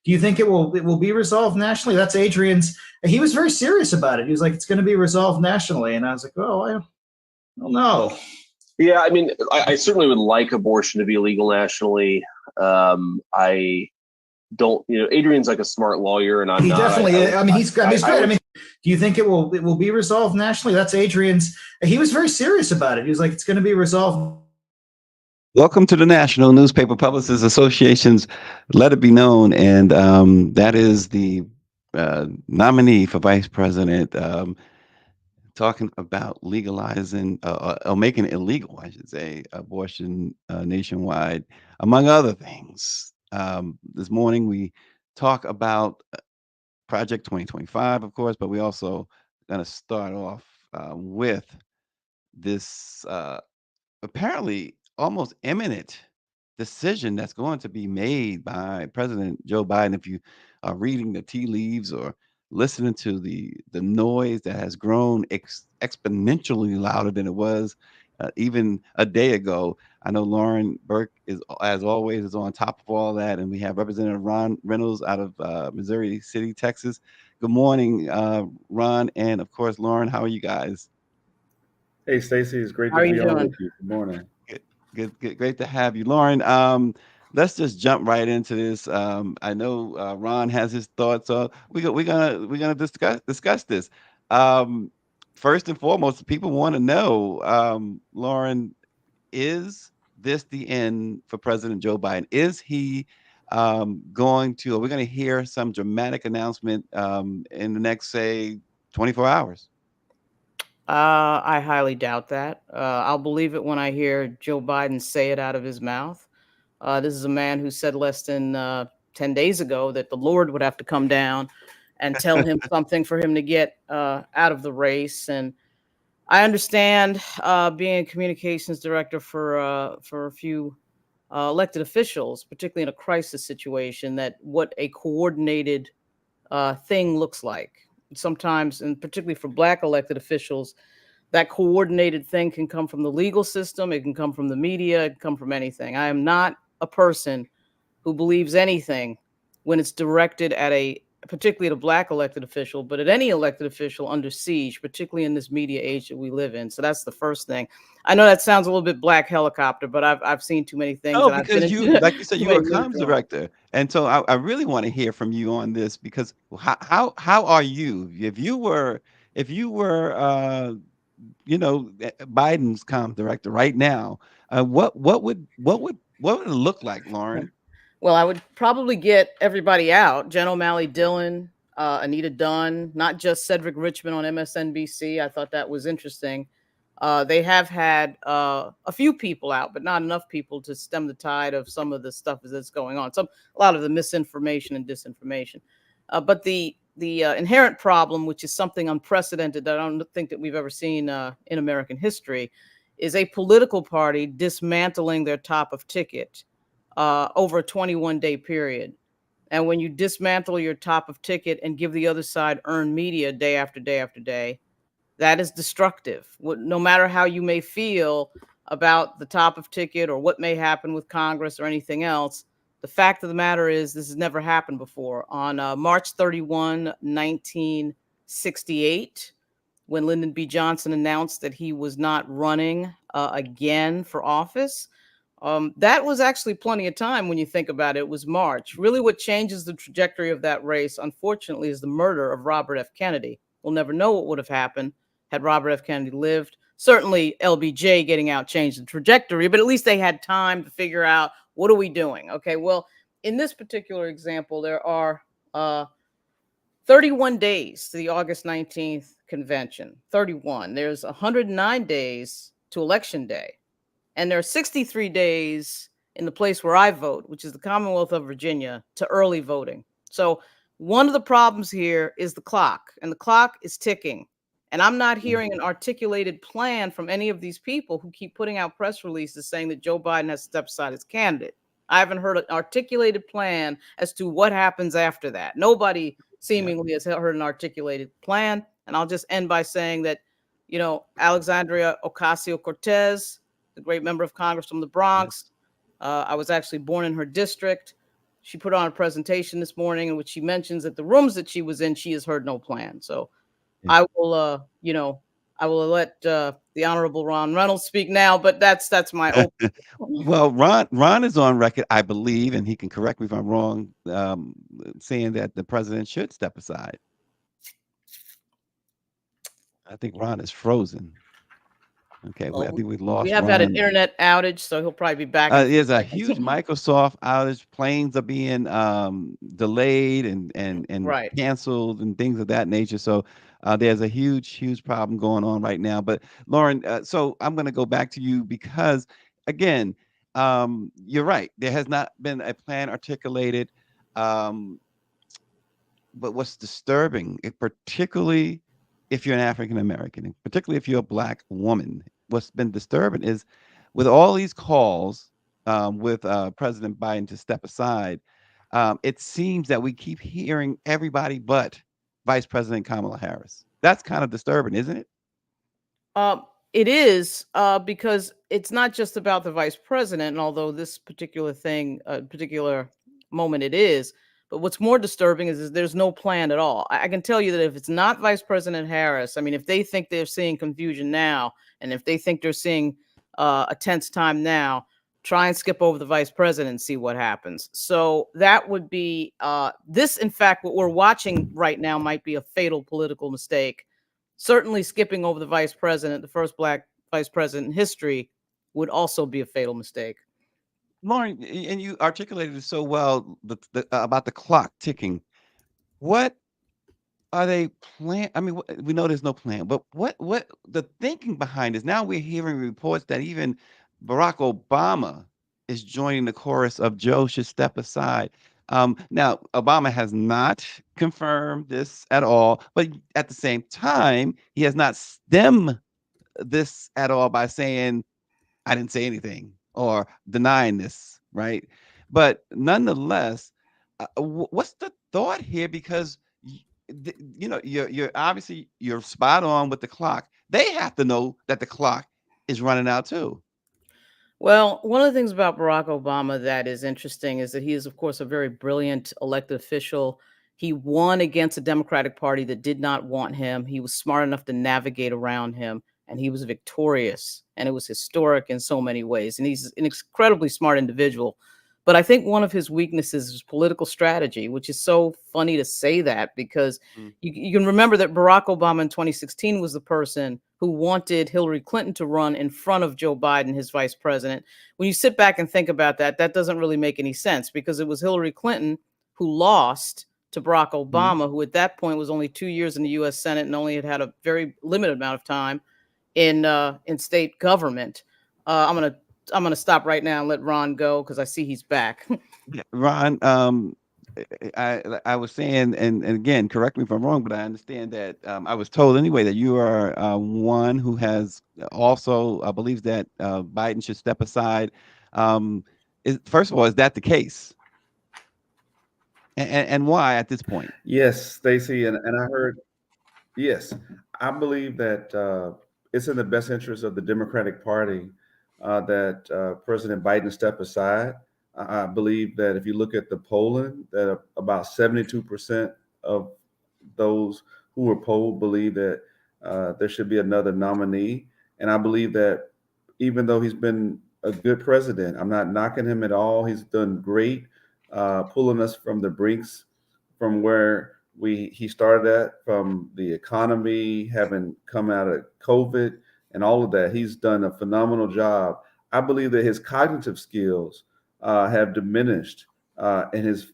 Do you think it will be resolved nationally? That's Adrian's. He was very serious about it. He was like, it's going to be resolved nationally. And I was like, oh, I don't know. Yeah, I mean, I certainly would like abortion to be illegal nationally. I don't, Adrian's like a smart lawyer, and I'm He not. definitely is. I mean, he's great. I mean, do you think it will be resolved nationally? That's Adrian's. He was very serious about it. He was like, it's going to be resolved. Welcome to the National Newspaper Publicists Association's Let It Be Known, and that is the nominee for vice president talking about legalizing or making it illegal, I should say, abortion nationwide, among other things. This morning we talk about Project 2025, of course, but we also going to start off with this apparently almost imminent decision that's going to be made by President Joe Biden. If you are reading the tea leaves or listening to the noise that has grown exponentially louder than it was even a day ago. I know Lauren Burke is, as always, is on top of all that, and we have Representative Ron Reynolds out of Missouri City, Texas. Good morning, Ron, and of course, Lauren. How are you guys? Hey, Stacey, it's great How to are be you on doing? with you. Good morning. Good, great to have you, Lauren. Let's just jump right into this. I know Ron has his thoughts, so we're gonna discuss this. First and foremost, people want to know, Lauren, is this the end for President Joe Biden? Is he going to? Are we going to hear some dramatic announcement in the next, say, 24 hours? I highly doubt that. I'll believe it when I hear Joe Biden say it out of his mouth. This is a man who said less than 10 days ago that the Lord would have to come down and tell him something for him to get out of the race. And I understand, being a communications director for a few elected officials, particularly in a crisis situation, that what a coordinated thing looks like. Sometimes, and particularly for Black elected officials, that coordinated thing can come from the legal system, it can come from the media, it can come from anything. I am not a person who believes anything when it's directed at particularly at a Black elected official, but at any elected official under siege, particularly in this media age that we live in. So that's the first thing. I know that sounds a little bit Black helicopter, but I've seen too many things. No, because like you said, you were a comms director, and so I really want to hear from you on this, because how are you if you were Biden's comms director right now? What would it look like, Lauren? Well, I would probably get everybody out. Jen O'Malley Dillon, Anita Dunn, not just Cedric Richmond on MSNBC. I thought that was interesting. They have had a few people out, but not enough people to stem the tide of some of the stuff that's going on. A lot of the misinformation and disinformation. But the inherent problem, which is something unprecedented that I don't think that we've ever seen in American history, is a political party dismantling their top of ticket over a 21-day period. And when you dismantle your top of ticket and give the other side earned media day after day after day, that is destructive. No matter how you may feel about the top of ticket or what may happen with Congress or anything else, the fact of the matter is this has never happened before. On March 31, 1968, when Lyndon B. Johnson announced that he was not running again for office, that was actually plenty of time when you think about it. It was March. Really what changes the trajectory of that race, unfortunately, is the murder of Robert F. Kennedy. We'll never know what would have happened had Robert F. Kennedy lived. Certainly LBJ getting out changed the trajectory, but at least they had time to figure out, what are we doing? Okay, well, in this particular example, there are 31 days to the August 19th convention. 31. There's 109 days to Election Day. And there are 63 days in the place where I vote, which is the Commonwealth of Virginia, to early voting. So one of the problems here is the clock, and the clock is ticking. And I'm not hearing an articulated plan from any of these people who keep putting out press releases saying that Joe Biden has stepped aside as candidate. I haven't heard an articulated plan as to what happens after that. Nobody seemingly has heard an articulated plan. And I'll just end by saying that, Alexandria Ocasio-Cortez, the great member of Congress from the Bronx, I was actually born in her district. she put on a presentation this morning in which she mentions that the rooms that she was in, she has heard no plan. So Yeah. I will, I will let the Honorable Ron Reynolds speak now, but that's my open. Well, Ron is on record, I believe, and he can correct me if I'm wrong, saying that the president should step aside. I think Ron is frozen. Okay, I think we lost We have had an Ron. internet outage, so he'll probably be back. In a few There's a seconds. huge Microsoft outage. Planes are being delayed and Right. canceled and things of that nature. So there's a huge problem going on right now. But Lauren, so I'm going to go back to you because, again, you're right. There has not been a plan articulated. But what's disturbing, particularly if you're an African American, and particularly if you're a Black woman, what's been disturbing is with all these calls with President Biden to step aside, it seems that we keep hearing everybody but Vice President Kamala Harris. That's kind of disturbing, isn't it? It is because it's not just about the vice president, and although this particular thing, particular moment it is, but what's more disturbing is there's no plan at all. I can tell you that if it's not Vice President Harris, I mean, if they think they're seeing confusion now, and if they think they're seeing a tense time now, try and skip over the vice president and see what happens. So that would be this, in fact, what we're watching right now might be a fatal political mistake. Certainly skipping over the vice president, the first Black vice president in history, would also be a fatal mistake. Lauren, and you articulated it so well about the clock ticking. What are they plan? I mean, we know there's no plan, but what the thinking behind this? Now we're hearing reports that even Barack Obama is joining the chorus of Joe should step aside. Now Obama has not confirmed this at all, but at the same time, he has not stemmed this at all by saying I didn't say anything or denying this, right? But nonetheless, what's the thought here? Because you're obviously you're spot on with the clock. They have to know that the clock is running out too. Well, one of the things about Barack Obama that is interesting is that he is, of course, a very brilliant elected official. He won against a Democratic Party that did not want him. He was smart enough to navigate around him, and he was victorious, and it was historic in so many ways. And he's an incredibly smart individual. But I think one of his weaknesses is political strategy, which is so funny to say that because you can remember that Barack Obama in 2016 was the person who wanted Hillary Clinton to run in front of Joe Biden, his vice president. When you sit back and think about that, that doesn't really make any sense because it was Hillary Clinton who lost to Barack Obama, who at that point was only 2 years in the U.S. Senate and only had a very limited amount of time in state government. I'm gonna stop right now and let Ron go because I see he's back. Yeah, Ron, I was saying, and again, correct me if I'm wrong, but I understand that I was told anyway that you are one who has also believes that Biden should step aside. First of all, is that the case? And why at this point? Yes, Stacey, and I heard, yes, I believe that it's in the best interest of the Democratic Party that President Biden step aside. I believe that if you look at the polling, that about 72% of those who were polled believe that there should be another nominee. And I believe that even though he's been a good president, I'm not knocking him at all. He's done great, pulling us from the brinks from where he started at, from the economy, having come out of COVID and all of that. He's done a phenomenal job. I believe that his cognitive skills have diminished, and his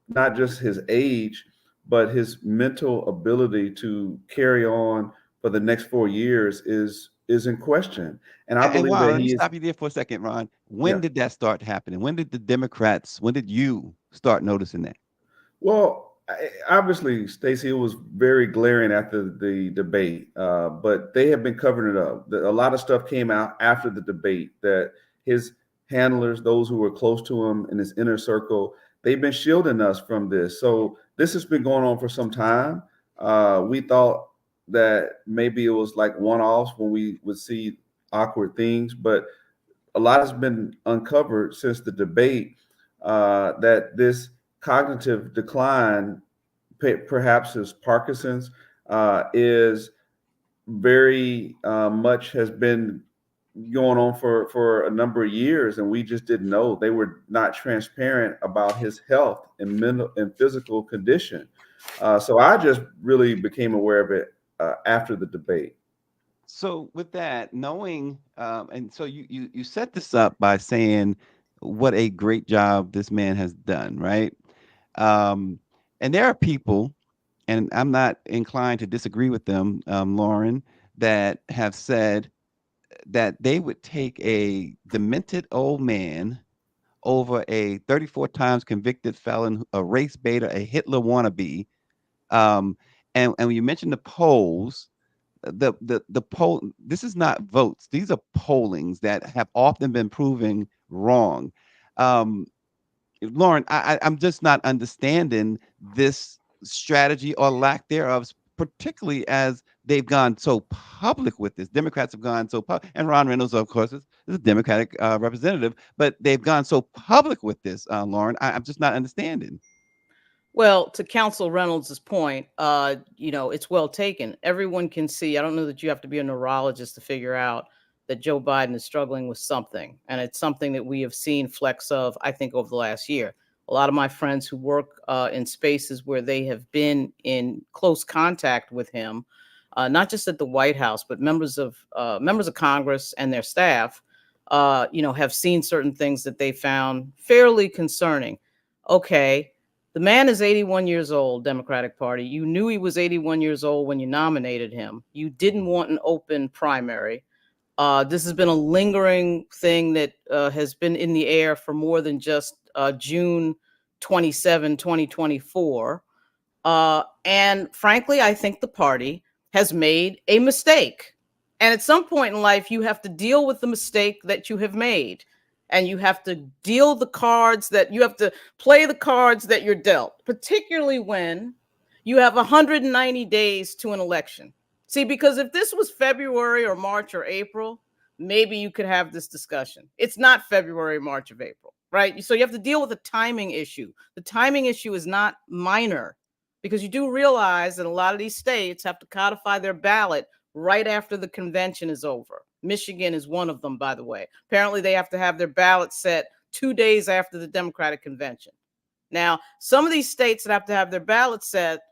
not just his age, but his mental ability to carry on for the next 4 years is in question. And I believe wow, that let me he is. stop you there for a second, Ron. When Yeah. did that start happening? When did the Democrats? When did you start noticing that? Well, obviously, Stacey, it was very glaring after the debate, but they have been covering it up. A lot of stuff came out after the debate that his handlers, those who were close to him in his inner circle, they've been shielding us from this. So this has been going on for some time. We thought that maybe it was like one-offs when we would see awkward things, but a lot has been uncovered since the debate. that this cognitive decline, perhaps is Parkinson's, is very much has been going on for a number of years, and we just didn't know. They were not transparent about his health and mental and physical condition. So I just really became aware of it after the debate. So with that, knowing, and so you set this up by saying what a great job this man has done, right? And there are people, and I'm not inclined to disagree with them, Lauren, that have said that they would take a demented old man over a 34 times convicted felon, a race baiter, a Hitler wannabe. And when you mentioned the polls, the poll, this is not votes. These are pollings that have often been proven wrong. Lauren, I'm just not understanding this strategy or lack thereof, particularly as they've gone so public with this. Democrats have gone so public, and Ron Reynolds, of course, is a Democratic representative, but they've gone so public with this, Lauren. I'm just not understanding. Well, to Counsel Reynolds' point, it's well taken. Everyone can see. I don't know that you have to be a neurologist to figure out that Joe Biden is struggling with something. And it's something that we have seen flecks of, I think, over the last year. A lot of my friends who work in spaces where they have been in close contact with him, not just at the White House, but members of Congress and their staff, have seen certain things that they found fairly concerning. Okay. The man is 81 years old, Democratic Party. You knew he was 81 years old when you nominated him. You didn't want an open primary. This has been a lingering thing that has been in the air for more than just June 27, 2024. And frankly, I think the party has made a mistake. And at some point in life, you have to deal with the mistake that you have made. And you have to deal the cards that you have to play the cards that you're dealt, particularly when you have 190 days to an election. See, because if this was February or March or April, maybe you could have this discussion. It's not February, March, of April, right? So you have to deal with the timing issue. The timing issue is not minor, because you do realize that a lot of these states have to codify their ballot right after the convention is over. Michigan is one of them, by the way. Apparently, they have to have their ballot set 2 days after the Democratic convention. Now, some of these states that have to have their ballot set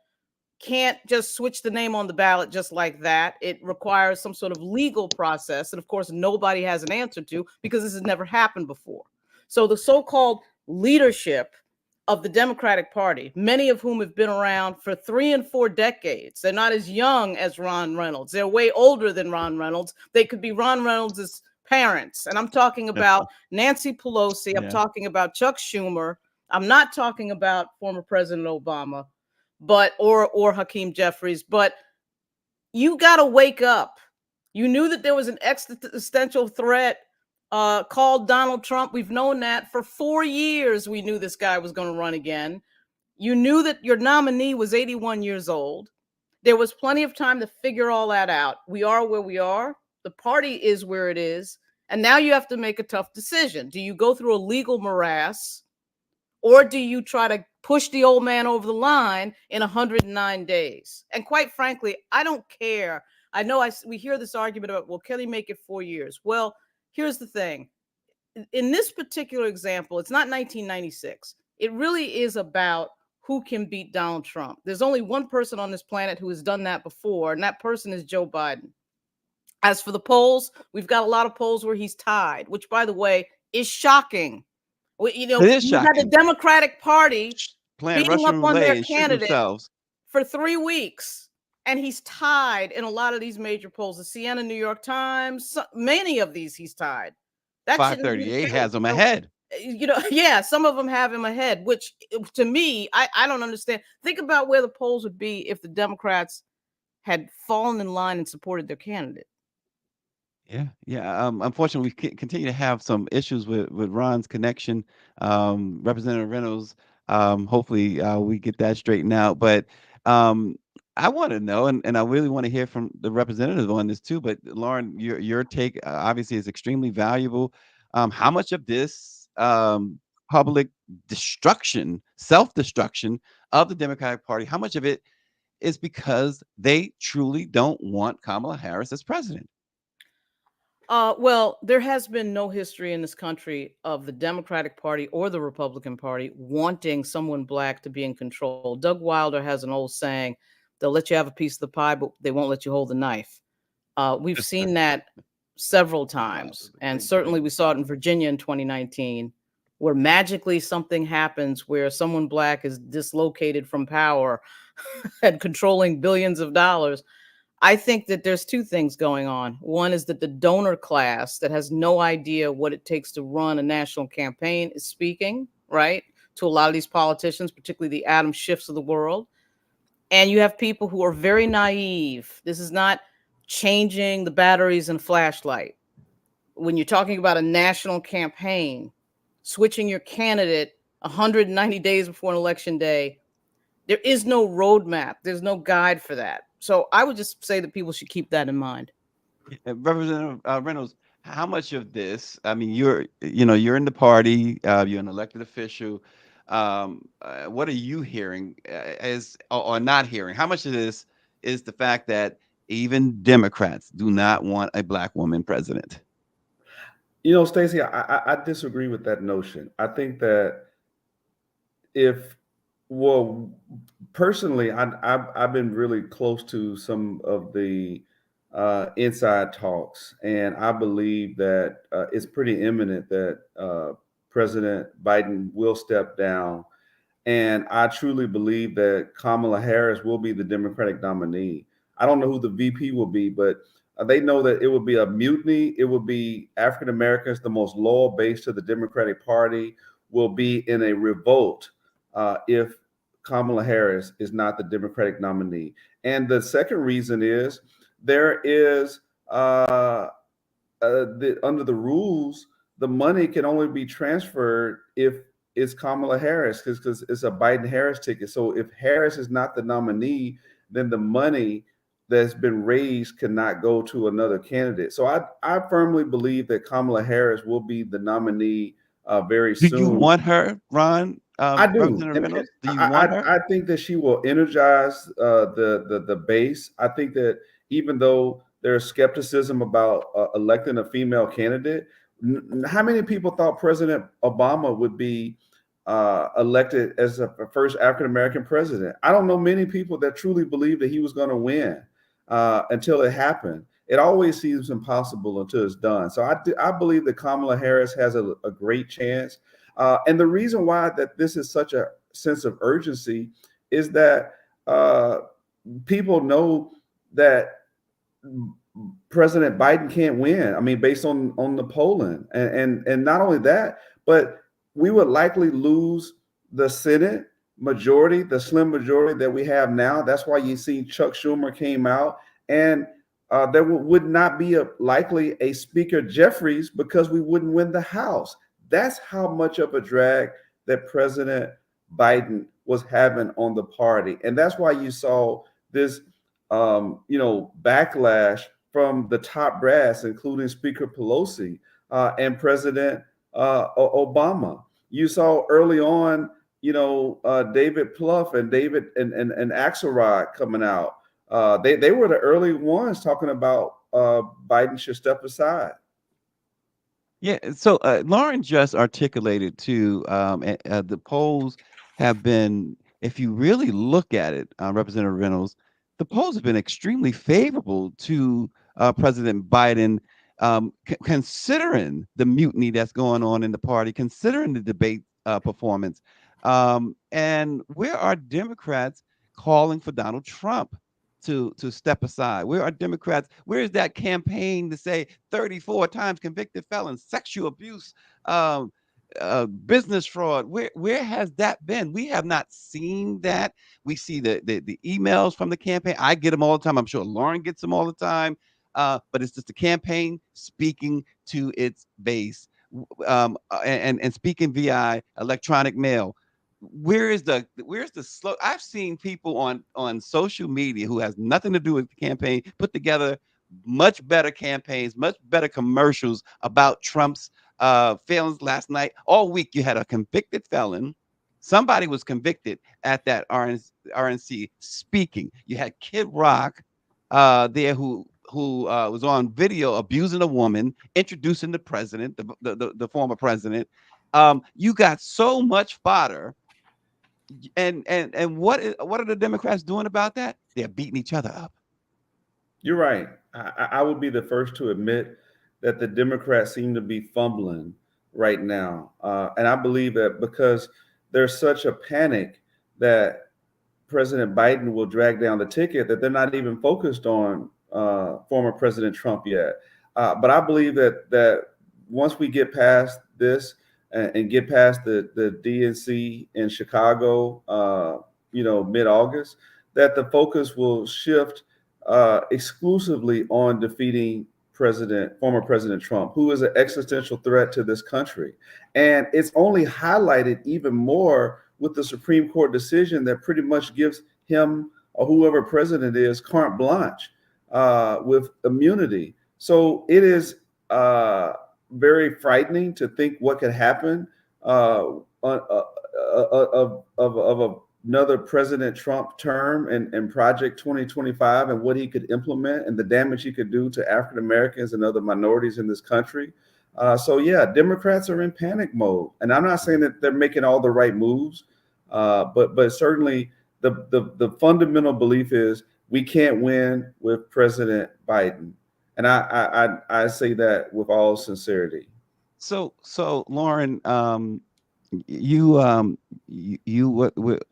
can't just switch the name on the ballot just like that. It requires some sort of legal process. And of course, nobody has an answer to, because this has never happened before. So the so-called leadership of the Democratic Party, many of whom have been around for 3 and 4 decades. They're not as young as Ron Reynolds. They're way older than Ron Reynolds. They could be Ron Reynolds' parents. And I'm talking about Nancy Pelosi. I'm talking about Chuck Schumer. I'm not talking about former President Obama, or Hakeem Jeffries. But you got to wake up. You knew that there was an existential threat called Donald Trump. We've known that for 4 years. We knew this guy was going to run again. You knew that your nominee was 81 years old. There was plenty of time to figure all that out. We are where we are. The party is where it is. And now you have to make a tough decision. Do you go through a legal morass, or do you try to push the old man over the line in 109 days? And quite frankly, I don't care. I know we hear this argument about, well, can he make it 4 years? Well, here's the thing. In this particular example, it's not 1996. It really is about who can beat Donald Trump. There's only one person on this planet who has done that before, and that person is Joe Biden. As for the polls, we've got a lot of polls where he's tied, which, by the way, is shocking. It is you shocking. had the Democratic Party Playing beating Russian up on roulette their and shooting candidate themselves. for 3 weeks. And he's tied in a lot of these major polls. The Siena, New York Times, many of these he's tied. That 538 has him ahead. Yeah, some of them have him ahead, which to me, I don't understand. Think about where the polls would be if the Democrats had fallen in line and supported their candidate. Yeah. Unfortunately, we continue to have some issues with Ron's connection. Representative Reynolds, hopefully we get that straightened out. But I want to know, and I really want to hear from the representative on this too. But Lauren, your take obviously is extremely valuable. How much of this public destruction, self-destruction of the Democratic Party, how much of it is because they truly don't want Kamala Harris as president? Well, there has been no history in this country of the Democratic Party or the Republican Party wanting someone black to be in control. Doug Wilder has an old saying, they'll let you have a piece of the pie, but they won't let you hold the knife. We've seen that several times. And certainly we saw it in Virginia in 2019, where magically something happens where someone black is dislocated from power and controlling billions of dollars. I think that there's two things going on. One is that the donor class that has no idea what it takes to run a national campaign is speaking, right, to a lot of these politicians, particularly the Adam Schiffs of the world. And you have people who are very naive. This is not changing the batteries in a flashlight. When you're talking about a national campaign, switching your candidate 190 days before an election day, there is no roadmap. There's no guide for that. So I would just say that people should keep that in mind. Representative Reynolds, how much of this? I mean, you're in the party. You're an elected official. What are you hearing or not hearing? How much of this is the fact that even Democrats do not want a black woman president? Stacey, I disagree with that notion. I think that personally, I've been really close to some of the inside talks, and I believe that it's pretty imminent that President Biden will step down. And I truly believe that Kamala Harris will be the Democratic nominee. I don't know who the VP will be, but they know that it will be a mutiny. It will be African Americans, the most loyal base to the Democratic Party, will be in a revolt if Kamala Harris is not the Democratic nominee. And the second reason is there is under the rules, the money can only be transferred if it's Kamala Harris, because it's a Biden-Harris ticket. So if Harris is not the nominee, then the money that's been raised cannot go to another candidate. So I firmly believe that Kamala Harris will be the nominee very soon. Do you want her, Ron? I do. Do you want her? I think that she will energize the base. I think that even though there's skepticism about electing a female candidate, how many people thought President Obama would be elected as a first African-American president? I don't know many people that truly believe that he was going to win until it happened. It always seems impossible until it's done. So I believe that Kamala Harris has a great chance. And the reason why that this is such a sense of urgency is that people know that President Biden can't win. I mean, based on the polling, and not only that, but we would likely lose the Senate majority, the slim majority that we have now. That's why you see Chuck Schumer came out, and there would not be likely a Speaker Jeffries because we wouldn't win the House. That's how much of a drag that President Biden was having on the party, and that's why you saw this, backlash from the top brass, including Speaker Pelosi and President Obama. You saw early on, David Plouffe and David and Axelrod coming out. They were the early ones talking about Biden should step aside. Yeah. So Lauren just articulated too. The polls have been, if you really look at it, Representative Reynolds, the polls have been extremely favorable to President Biden, considering the mutiny that's going on in the party, considering the debate performance. And where are Democrats calling for Donald Trump to step aside? Where are Democrats? Where is that campaign to say 34 times convicted felons, sexual abuse, business fraud? Where has that been? We have not seen that. We see the emails from the campaign. I get them all the time. I'm sure Lauren gets them all the time. But it's just the campaign speaking to its base, and speaking via electronic mail. Where's the slow? I've seen people on social media who has nothing to do with the campaign put together much better campaigns, much better commercials about Trump's felons last night. All week you had a convicted felon. Somebody was convicted at that RNC speaking. You had Kid Rock there who was on video abusing a woman, introducing the president, the former president. You got so much fodder. And what are the Democrats doing about that? They're beating each other up. You're right. I would be the first to admit that the Democrats seem to be fumbling right now. And I believe that because there's such a panic that President Biden will drag down the ticket, that they're not even focused on former President Trump yet. But I believe that once we get past this and get past the DNC in Chicago, mid-August, that the focus will shift exclusively on defeating former President Trump, who is an existential threat to this country. And it's only highlighted even more with the Supreme Court decision that pretty much gives him or whoever president is carte blanche with immunity. So it is very frightening to think what could happen of another President Trump term and Project 2025 and what he could implement and the damage he could do to African Americans and other minorities in this country. So yeah, Democrats are in panic mode, and I'm not saying that they're making all the right moves, but certainly the fundamental belief is we can't win with President Biden, and I say that with all sincerity. So Lauren, you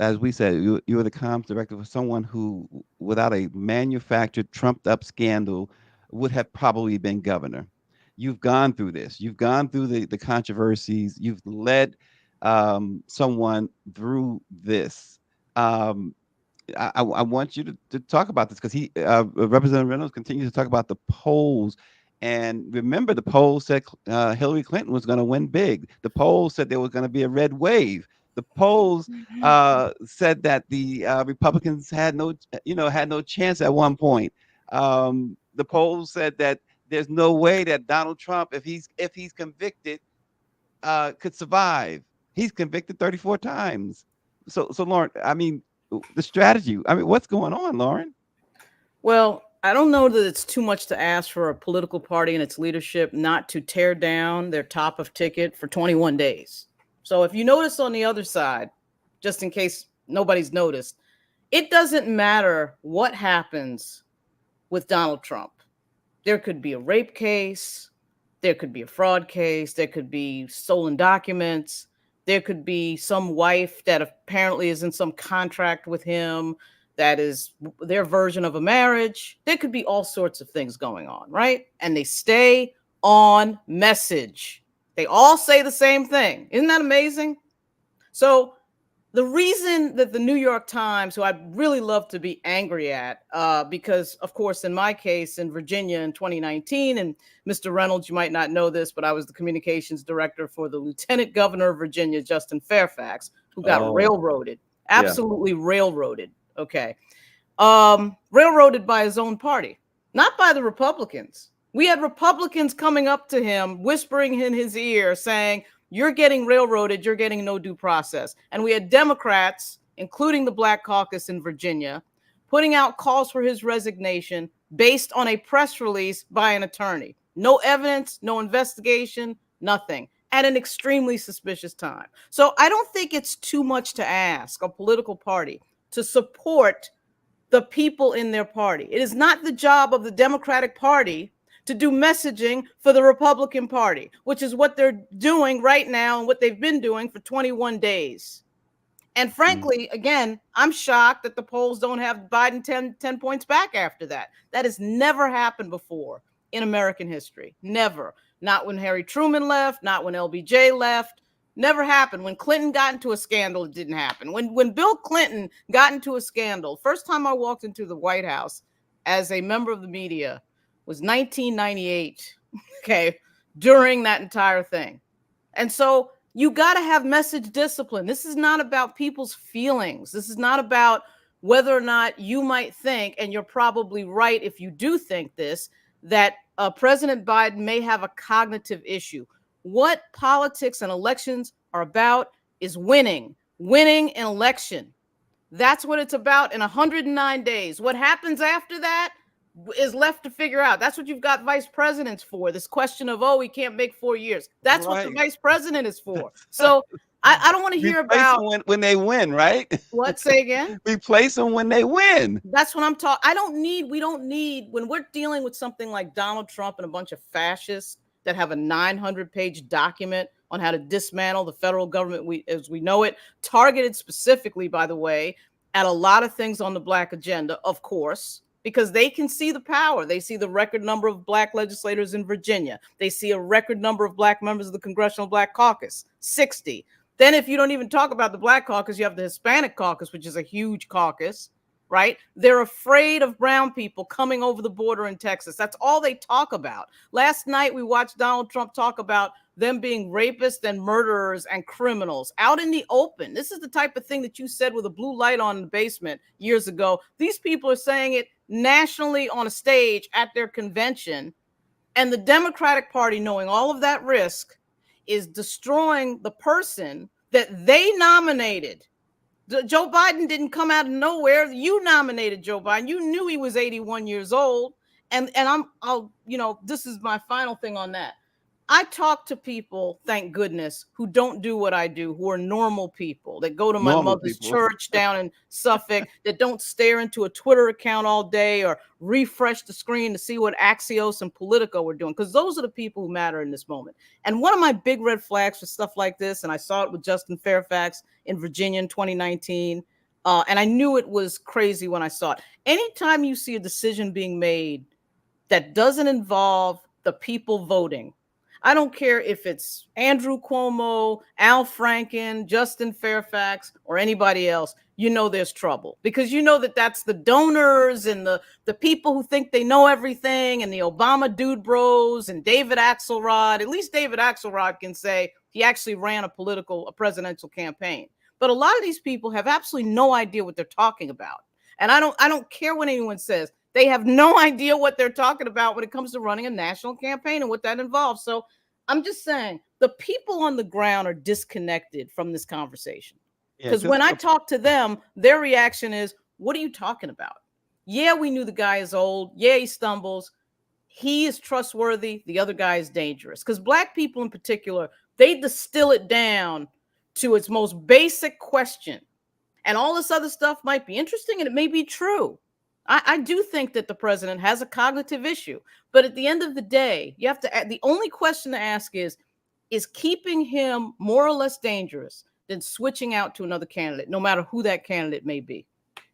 as we said, you were the comms director for someone who, without a manufactured, trumped up scandal, would have probably been governor. You've gone through this. You've gone through the controversies. You've led someone through this. I want you to talk about this because Representative Reynolds continues to talk about the polls. And remember, the polls said Hillary Clinton was going to win big. The polls said there was going to be a red wave. The polls said that the Republicans had no chance at one point. The polls said that there's no way that Donald Trump, if he's convicted, could survive. He's convicted 34 times. So Lauren, I mean, the strategy. I mean, what's going on, Lauren? Well, I don't know that it's too much to ask for a political party and its leadership not to tear down their top of ticket for 21 days. So if you notice on the other side, just in case nobody's noticed, it doesn't matter what happens with Donald Trump. There could be a rape case. There could be a fraud case. There could be stolen documents. There could be some wife that apparently is in some contract with him that is their version of a marriage. There could be all sorts of things going on, right? And they stay on message. They all say the same thing. Isn't that amazing? So the reason that the New York Times, who I'd really love to be angry at, because, of course, in my case in Virginia in 2019, and Mr. Reynolds, you might not know this, but I was the communications director for the Lieutenant Governor of Virginia, Justin Fairfax, who got railroaded, absolutely railroaded. Okay. Railroaded by his own party, not by the Republicans. We had Republicans coming up to him, whispering in his ear, saying, "You're getting railroaded. You're getting no due process." And we had Democrats, including the Black Caucus in Virginia, putting out calls for his resignation based on a press release by an attorney. No evidence, no investigation, nothing, at an extremely suspicious time. So I don't think it's too much to ask a political party to support the people in their party. It is not the job of the Democratic Party to do messaging for the Republican Party, which is what they're doing right now and what they've been doing for 21 days. And frankly, again, I'm shocked that the polls don't have Biden 10 points back after that. That has never happened before in American history. Never. Not when Harry Truman left, not when LBJ left. Never happened. When Clinton got into a scandal, it didn't happen. When Bill Clinton got into a scandal, first time I walked into the White House as a member of the media was 1998, okay, during that entire thing. And so you got to have message discipline. This is not about people's feelings. This is not about whether or not you might think, and you're probably right if you do think this, that President Biden may have a cognitive issue. What politics and elections are about is winning an election. That's what it's about in 109 days. What happens after that is left to figure out. That's what you've got vice presidents for. This question of, oh, we can't make 4 years. That's what the vice president is for. So I don't want to hear about when they win, right? What? Say again? Replace them when they win. That's what I'm talking. We don't need, when we're dealing with something like Donald Trump and a bunch of fascists that have a 900-page document on how to dismantle the federal government as we know it, targeted specifically, by the way, at a lot of things on the Black agenda, of course, because they can see the power. They see the record number of Black legislators in Virginia. They see a record number of Black members of the Congressional Black Caucus, 60. Then if you don't even talk about the Black caucus, you have the Hispanic caucus, which is a huge caucus, right? They're afraid of brown people coming over the border in Texas. That's all they talk about. Last night, we watched Donald Trump talk about them being rapists and murderers and criminals out in the open. This is the type of thing that you said with a blue light on in the basement years ago. These people are saying it nationally on a stage at their convention. And the Democratic Party, knowing all of that risk, is destroying the person that they nominated. Joe Biden didn't come out of nowhere. You nominated Joe Biden. You knew he was 81 years old. And this is my final thing on that. I talk to people, thank goodness, who don't do what I do, who are normal people that go to my mother's church down in Suffolk, that don't stare into a Twitter account all day or refresh the screen to see what Axios and Politico were doing, because those are the people who matter in this moment. And one of my big red flags for stuff like this, and I saw it with Justin Fairfax in Virginia in 2019, and I knew it was crazy when I saw it. Anytime you see a decision being made that doesn't involve the people voting, I don't care if it's Andrew Cuomo, Al Franken, Justin Fairfax, or anybody else, you know there's trouble, because you know that's the donors and the people who think they know everything, and the Obama dude bros and David Axelrod. At least David Axelrod can say he actually ran a presidential campaign. But a lot of these people have absolutely no idea what they're talking about. And I don't care what anyone says. They have no idea what they're talking about when it comes to running a national campaign and what that involves. So I'm just saying the people on the ground are disconnected from this conversation. Because when I talk to them, their reaction is, what are you talking about? Yeah, we knew the guy is old. Yeah, he stumbles. He is trustworthy. The other guy is dangerous. Because Black people in particular, they distill it down to its most basic question. And all this other stuff might be interesting and it may be true. I do think that the president has a cognitive issue, but at the end of the day, you have to. The only question to ask is keeping him more or less dangerous than switching out to another candidate, no matter who that candidate may be.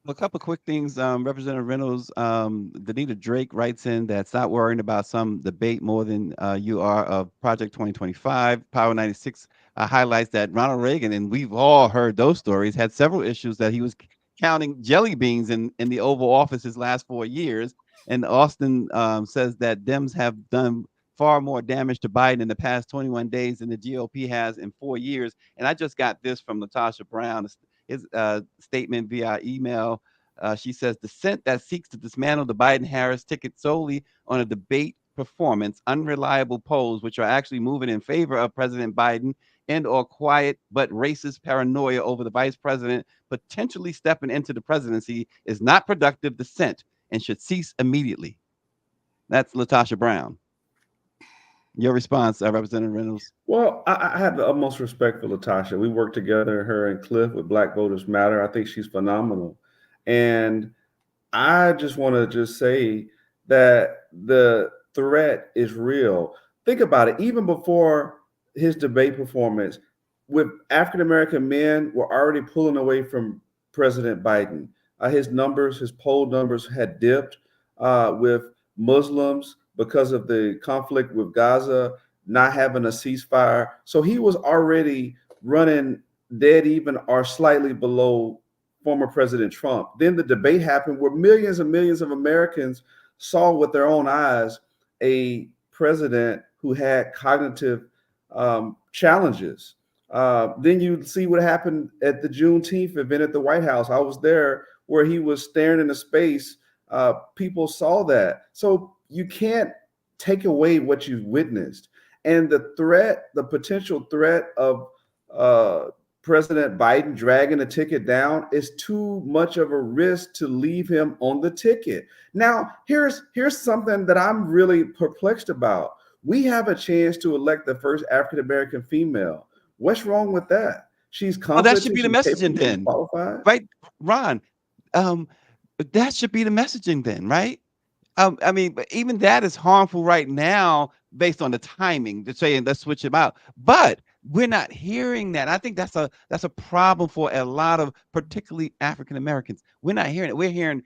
A couple of quick things. Representative Reynolds, Danita Drake writes in that's not worrying about some debate more than you are of Project 2025. Power 96 highlights that Ronald Reagan, and we've all heard those stories, had several issues that he was counting jelly beans in the Oval Office his last 4 years. And Austin says that Dems have done far more damage to Biden in the past 21 days than the GOP has in 4 years. And I just got this from Latasha Brown, his statement via email. She says, dissent that seeks to dismantle the Biden-Harris ticket solely on a debate performance, unreliable polls, which are actually moving in favor of President Biden, and or quiet but racist paranoia over the vice president potentially stepping into the presidency is not productive dissent and should cease immediately. That's Latasha Brown. Your response, Representative Reynolds? Well, I have the utmost respect for Latasha. We work together, her and Cliff, with Black Voters Matter. I think she's phenomenal. And I just want to just say that the threat is real. Think about it. Even before his debate performance, with African-American men were already pulling away from President Biden. His poll numbers had dipped with Muslims because of the conflict with Gaza, not having a ceasefire. So he was already running dead even or slightly below former President Trump. Then the debate happened where millions and millions of Americans saw with their own eyes a president who had cognitive challenges. Then you see what happened at the Juneteenth event at the White House. I was there where he was staring into space. People saw that. So you can't take away what you've witnessed. And the potential threat of President Biden dragging the ticket down is too much of a risk to leave him on the ticket. Now, here's something that I'm really perplexed about. We have a chance to elect the first African-American female. What's wrong with that? She's Oh, that competent. should be the she's messaging capable, she's then, qualified. right, Ron? That should be the messaging then, right? I mean, but even that is harmful right now based on the timing to say, let's switch them out. But we're not hearing that. I think that's a problem for a lot of particularly African Americans. We're not hearing it. We're hearing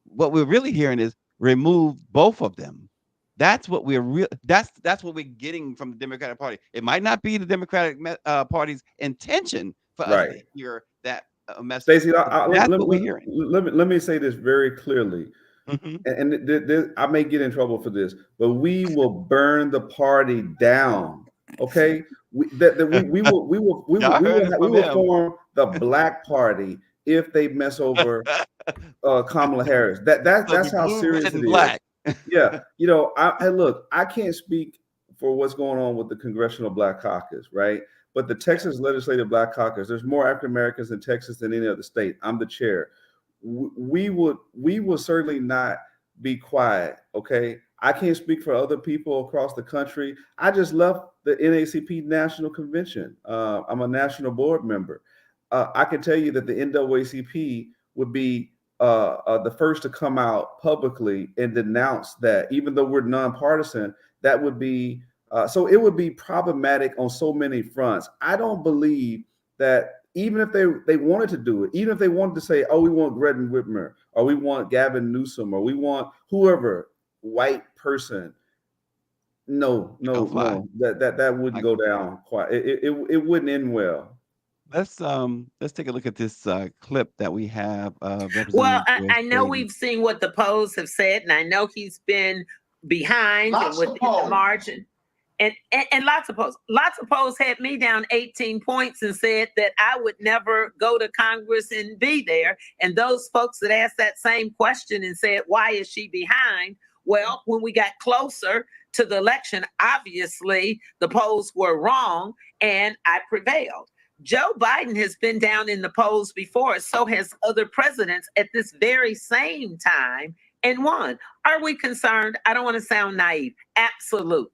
what we're really hearing is remove both of them. That's what we're that's what we're getting from the Democratic Party. It might not be the Democratic Party's intention for us to hear that message. Stacey, That's what we're hearing. Let me say this very clearly. And I may get in trouble for this, but we will burn the party down. Okay, we will form the Black Party if they mess over Kamala Harris. That's how serious it is. Yeah, you know, I can't speak for what's going on with the Congressional Black Caucus, right? But the Texas Legislative Black Caucus, there's more African Americans in Texas than any other state. I'm the chair. We will certainly not be quiet. Okay, I can't speak for other people across the country. I just left the NAACP National Convention. I'm a national board member. I can tell you that the NAACP would be the first to come out publicly and denounce that, even though we're nonpartisan, that would be so it would be problematic on so many fronts. I don't believe that even if they wanted to do it, even if they wanted to say, oh, we want Gretchen Whitmer, or we want Gavin Newsom, or we want whoever white person, no, that wouldn't go down quite. It wouldn't end well. Let's take a look at this clip that we have. Well, I know we've seen what the polls have said, and I know he's been behind and within the margin. And lots of polls had me down 18 points and said that I would never go to Congress and be there. And those folks that asked that same question and said, why is she behind? Well, when we got closer to the election, obviously the polls were wrong and I prevailed. Joe Biden has been down in the polls before, so has other presidents at this very same time and won. Are we concerned? I don't want to sound naive. Absolutely.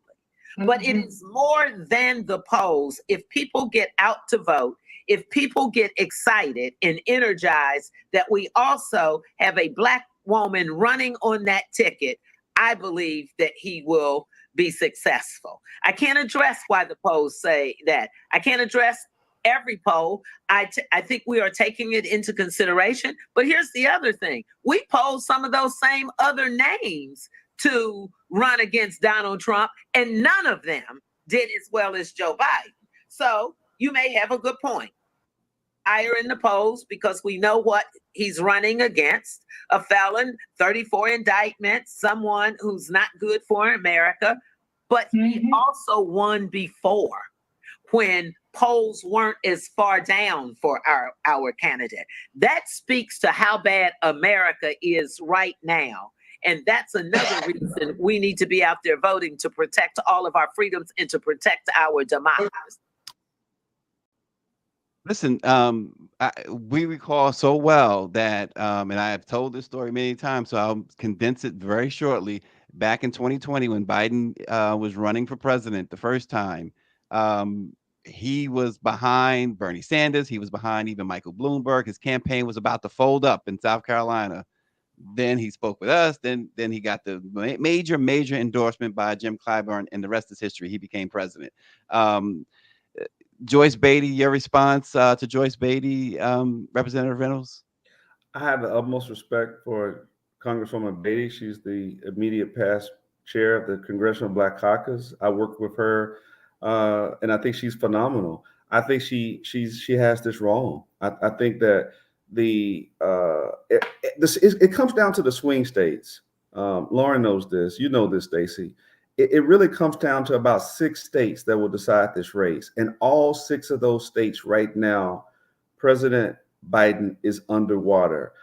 But it is more than the polls. If people get out to vote, if people get excited and energized that we also have a Black woman running on that ticket, I believe that he will be successful. I can't address why the polls say that. I can't address every poll. I think we are taking it into consideration. But here's the other thing. We polled some of those same other names to run against Donald Trump, and none of them did as well as Joe Biden. So you may have a good point. Higher in the polls because we know what he's running against, a felon, 34 indictments, someone who's not good for America, but he also won before when polls weren't as far down for our candidate. That speaks to how bad America is right now. And that's another reason we need to be out there voting to protect all of our freedoms and to protect our democracy. Listen, we recall so well that, and I have told this story many times, so I'll condense it very shortly. Back in 2020, when Biden was running for president the first time, he was behind Bernie Sanders. He was behind even Michael Bloomberg. His campaign was about to fold up in South Carolina. Then he spoke with us. Then he got the major endorsement by Jim Clyburn, and the rest is history. He became president. Joyce Beatty, your response to Joyce Beatty, Representative Reynolds? I have the utmost respect for Congresswoman Beatty. She's the immediate past chair of the Congressional Black Caucus. I worked with her, and I think she's phenomenal. I think she has this wrong. I think that it comes down to the swing states. Lauren knows this. You know this, Stacey. It really comes down to about 6 states that will decide this race. And all 6 of those states right now, President Biden is underwater.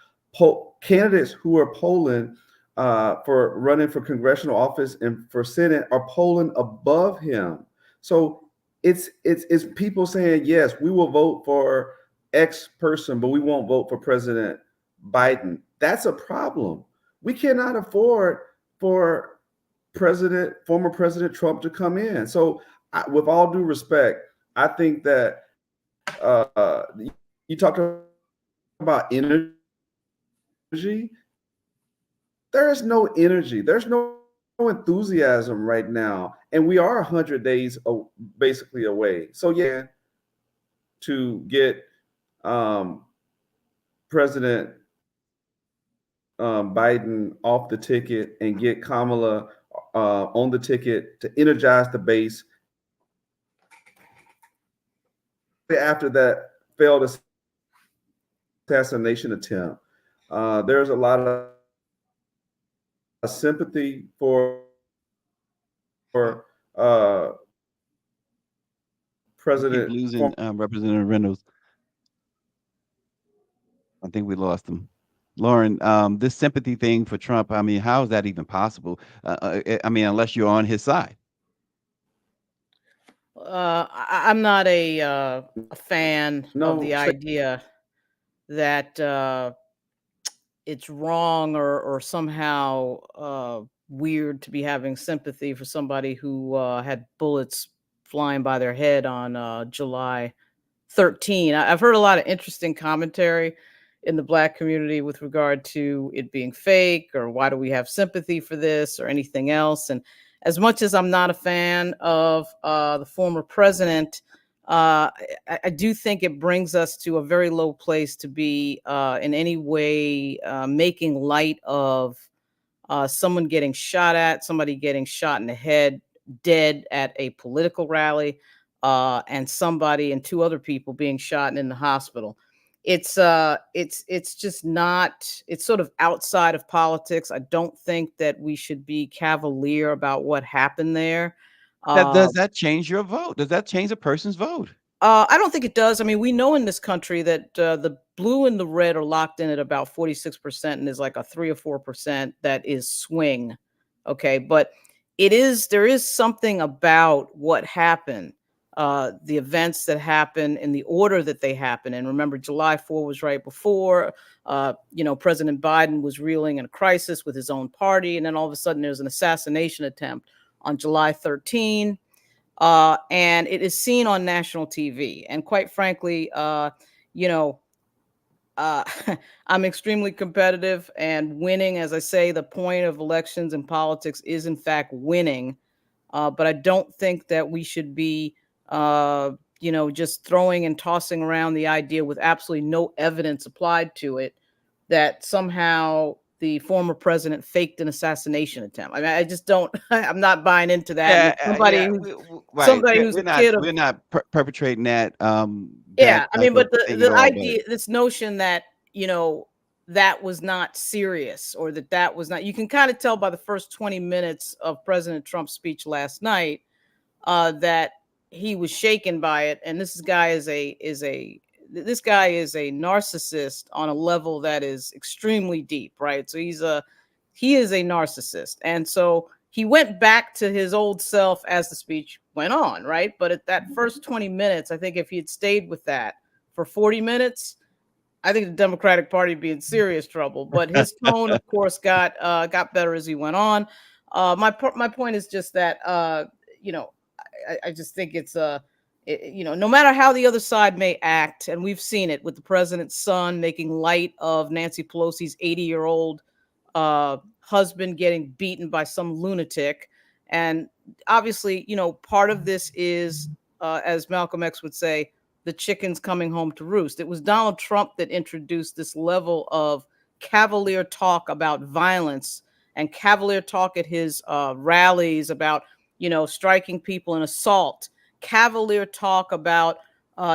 Candidates who are polling for running for congressional office and for Senate are polling above him. So it's people saying, yes, we will vote for X person, but we won't vote for President Biden. That's a problem. We cannot afford for former President Trump to come in. So with all due respect, I think that you talked about energy. There is no energy. There's no enthusiasm right now, and we are 100 days basically away. So yeah, to get President Biden off the ticket and get Kamala on the ticket to energize the base. After that failed assassination attempt, there's a lot of sympathy for President. Keep losing Representative Reynolds. I think we lost him. Lauren, this sympathy thing for Trump, I mean, how is that even possible? I mean, unless you're on his side. I'm not a fan of the idea that it's wrong or somehow weird to be having sympathy for somebody who had bullets flying by their head on July 13. I've heard a lot of interesting commentary in the Black community with regard to it being fake, or why do we have sympathy for this, or anything else. And as much as I'm not a fan of the former president, I do think it brings us to a very low place to be in any way making light of someone getting shot at, somebody getting shot in the head, dead at a political rally, and somebody and two other people being shot and in the hospital. It's just not, it's sort of outside of politics. I don't think that we should be cavalier about what happened there. Does that change your vote? Does that change a person's vote? I don't think it does. I mean, we know in this country that the blue and the red are locked in at about 46%, and there's like a 3 or 4% that is swing. Okay. But there is something about what happened. The events that happen in the order that they happen. And remember, July 4 was right before, President Biden was reeling in a crisis with his own party. And then all of a sudden there's an assassination attempt on July 13. And it is seen on national TV. And quite frankly, I'm extremely competitive, and winning, as I say, the point of elections and politics is in fact winning. But I don't think that we should be just throwing and tossing around the idea with absolutely no evidence applied to it that somehow the former president faked an assassination attempt. I mean, I just don't. I'm not buying into that. We're not perpetrating that. Yeah, I mean, but the idea, this notion that that was not serious, or that was not. You can kind of tell by the first 20 minutes of President Trump's speech last night that he was shaken by it, and this guy is a narcissist on a level that is extremely deep, right? So he is a narcissist, and so he went back to his old self as the speech went on, right? But at that first 20 minutes, I think if he had stayed with that for 40 minutes, I think the Democratic Party would be in serious trouble. But his tone, of course, got better as he went on. My point is just that I just think it's no matter how the other side may act, and we've seen it with the president's son making light of Nancy Pelosi's 80-year-old husband getting beaten by some lunatic. And obviously, part of this is, as Malcolm X would say, the chickens coming home to roost. It was Donald Trump that introduced this level of cavalier talk about violence and cavalier talk at his rallies about striking people in assault, cavalier talk about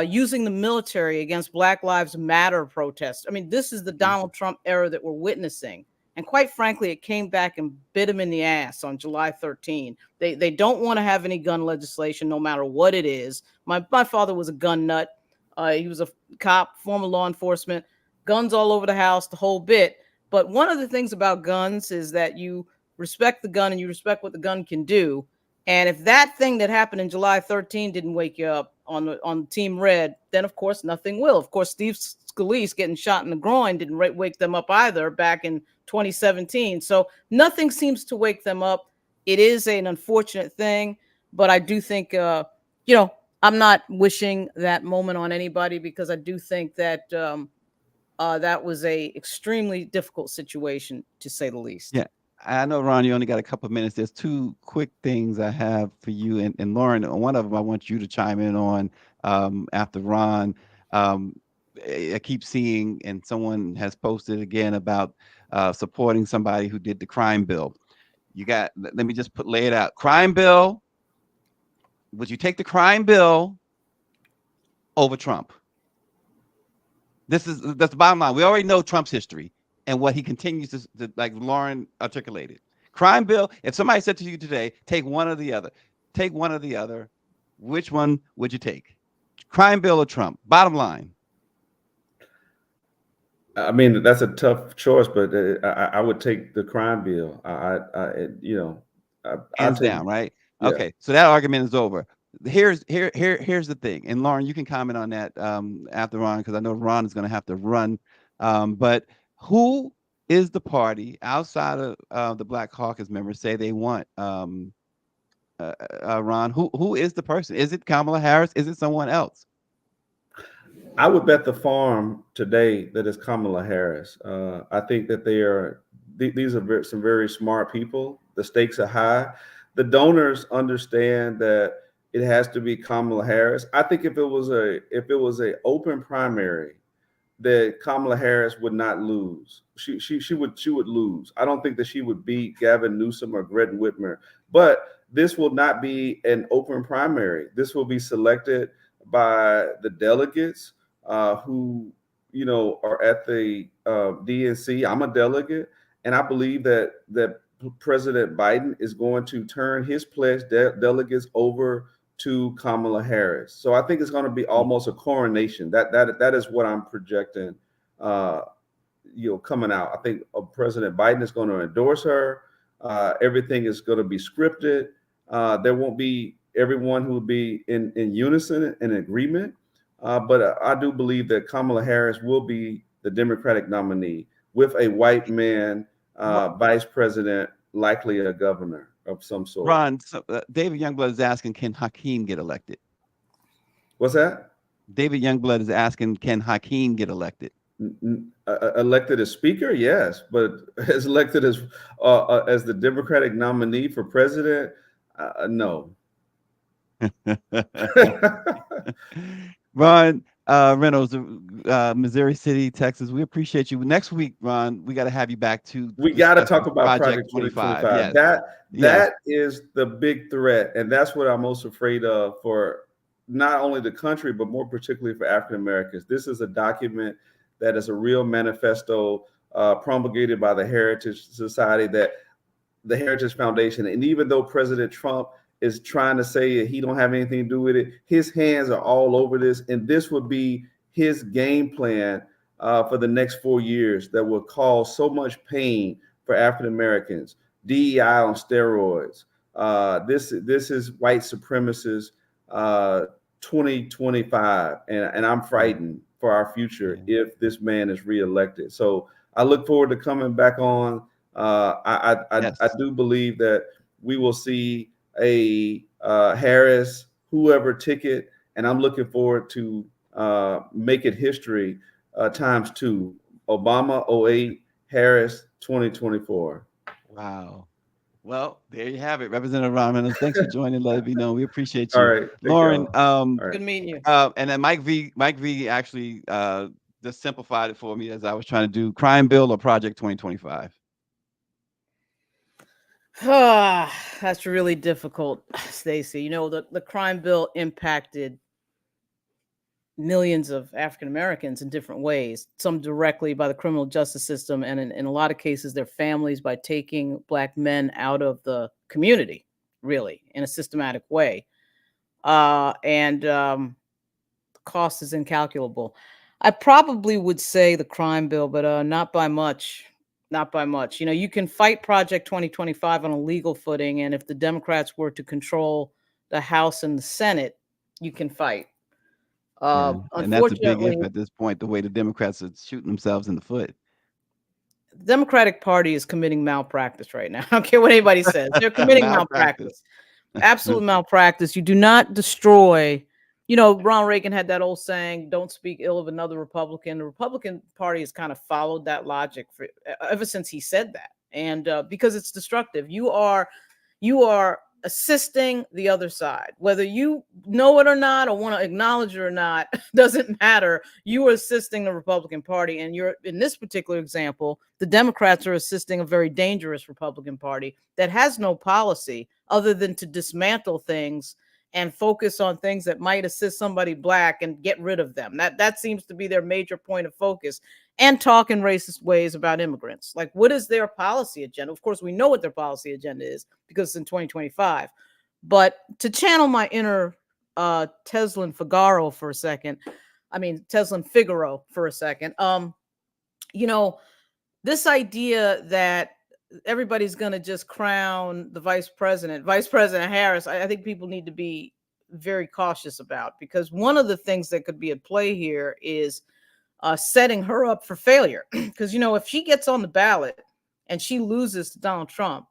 using the military against Black Lives Matter protests. I mean, this is the Donald Trump era that we're witnessing. And quite frankly, it came back and bit him in the ass on July 13. They don't want to have any gun legislation, no matter what it is. My father was a gun nut. He was a cop, former law enforcement, guns all over the house, the whole bit. But one of the things about guns is that you respect the gun and you respect what the gun can do. And if that thing that happened in July 13 didn't wake you up on Team Red, then of course nothing will. Of course, Steve Scalise getting shot in the groin didn't wake them up either back in 2017. So nothing seems to wake them up. It is an unfortunate thing, but I do think, I'm not wishing that moment on anybody, because I do think that that was a extremely difficult situation, to say the least. Yeah. I know, Ron, you only got a couple of minutes. There's two quick things I have for you. And Lauren, one of them I want you to chime in on after Ron. I keep seeing, and someone has posted again about supporting somebody who did the crime bill. Let me just lay it out. Crime bill. Would you take the crime bill over Trump? That's the bottom line. We already know Trump's history and what he continues to like Lauren articulated. Crime bill. If somebody said to you today, take one or the other, which one would you take? Crime bill or Trump? Bottom line. I mean, that's a tough choice, but I would take the crime bill. Hands down, right? Yeah. Okay, so that argument is over. Here's the thing, and Lauren, you can comment on that after Ron, because I know Ron is going to have to run. But who is the party outside of the Black Caucus members say they want? Ron, who is the person? Is it Kamala Harris? Is it someone else? I would bet the farm today that it's Kamala Harris. I think that these are some very smart people. The stakes are high. The donors understand that it has to be Kamala Harris. I think if it was a open primary, that Kamala Harris would not lose. She would lose. I don't think that she would beat Gavin Newsom or Gretchen Whitmer. But this will not be an open primary. This will be selected by the delegates who are at the DNC. I'm a delegate, and I believe that President Biden is going to turn his pledged delegates over to Kamala Harris. So I think it's going to be almost a coronation. That is what I'm projecting. Coming out. I think President Biden is going to endorse her. Everything is going to be scripted. There won't be everyone who will be in unison and agreement. But I do believe that Kamala Harris will be the Democratic nominee with a white man vice president, likely a governor of some sort. Ron, so, David Youngblood is asking, can Hakeem get elected? What's that? David Youngblood is asking, can Hakeem get elected? Elected as speaker, yes, but as elected as the Democratic nominee for president, no. Ron Reynolds, Missouri City, Texas. We appreciate you. Next week, Ron, we got to have you back to. We got to talk about Project 2025. Yes. That is the big threat, and that's what I'm most afraid of for not only the country, but more particularly for African Americans. This is a document that is a real manifesto promulgated by the Heritage Society, that the Heritage Foundation. And even though President Trump is trying to say he don't have anything to do with it, his hands are all over this. And this would be his game plan for the next 4 years that will cause so much pain for African Americans. DEI on steroids. This is white supremacists 2025. And I'm frightened for our future if this man is reelected. So I look forward to coming back on. I do believe that we will see a Harris, whoever ticket, and I'm looking forward to make it history ×2. Obama 08, Harris 2024. Wow. Well, there you have it, Representative Ron Reynolds. Thanks for joining. Let it be known. We appreciate you. All right, Lauren. Good meeting you. And then Mike V actually just simplified it for me as I was trying to do crime bill or Project 2025. That's really difficult, Stacey. The crime bill impacted millions of African Americans in different ways, some directly by the criminal justice system, and in a lot of cases, their families by taking Black men out of the community, really, in a systematic way. The cost is incalculable. I probably would say the crime bill, but not by much. Not by much. You know, you can fight Project 2025 on a legal footing, and if the Democrats were to control the House and the Senate, you can fight. Yeah. And that's a big Unfortunately, if at this point, the way the Democrats are shooting themselves in the foot. the Democratic Party is committing malpractice right now. I don't care what anybody says. They're committing malpractice. Absolute malpractice. You do not destroy. You know, Ronald Reagan had that old saying, "Don't speak ill of another Republican." The Republican Party has kind of followed that logic for ever since he said that, and because it's destructive. You are assisting the other side, whether you know it or not, or want to acknowledge it or not, doesn't matter. You are assisting the Republican Party, and you're in this particular example, the Democrats are assisting a very dangerous Republican Party that has no policy other than to dismantle things and focus on things that might assist somebody black and get rid of them. That seems to be their major point of focus, and talk in racist ways about immigrants. Like, what is their policy agenda? Of course, we know what their policy agenda is because it's in 2025. But to channel my inner Teslin Figaro for a second, Teslin Figaro for a second, you know, this idea that everybody's going to just crown the Vice President Harris, I think people need to be very cautious about, because one of the things that could be at play here is setting her up for failure. Because, you know, if she gets on the ballot and she loses to Donald Trump,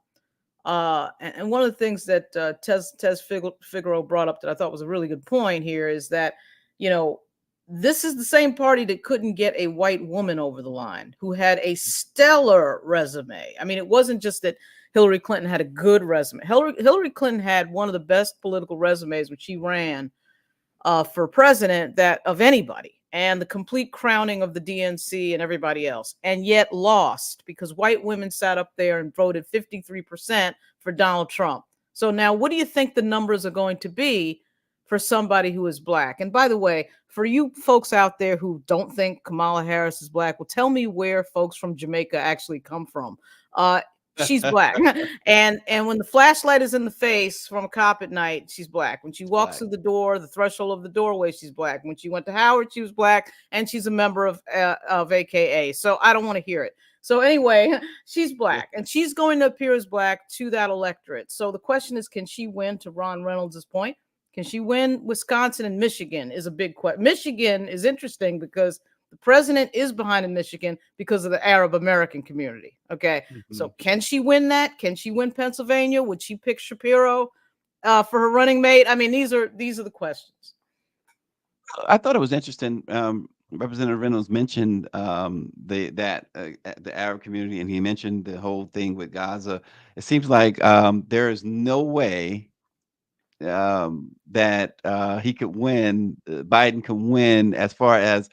and one of the things that Tez Figaro brought up that I thought was a really good point here is that, you know, this is the same party that couldn't get a white woman over the line who had a stellar resume. I mean, it wasn't just that Hillary Clinton had a good resume. Hillary Clinton had one of the best political resumes when she ran for president that of anybody, and the complete crowning of the DNC and everybody else, and yet lost because white women sat up there and voted 53% for Donald Trump. So now what do you think the numbers are going to be for somebody who is black? And by the way, for you folks out there who don't think Kamala Harris is black, well, tell me where folks from Jamaica actually come from. She's black. and when the flashlight is in the face from a cop at night, she's black. When she walks through the door, the threshold of the doorway, she's black. When she went to Howard, she was black, and she's a member of AKA. So I don't want to hear it. So anyway, she's black, and she's going to appear as black to that electorate. So the question is, can she win? To Ron Reynolds' point, can she win? Wisconsin and Michigan is a big question. Michigan is interesting because the president is behind in Michigan because of the Arab American community. Okay. Mm-hmm. So can she win that? Can she win Pennsylvania? Would she pick Shapiro for her running mate? I mean, these are the questions. I thought it was interesting. Representative Reynolds mentioned the Arab community, and he mentioned the whole thing with Gaza. It seems like there is no way that he could win. Biden can win as far as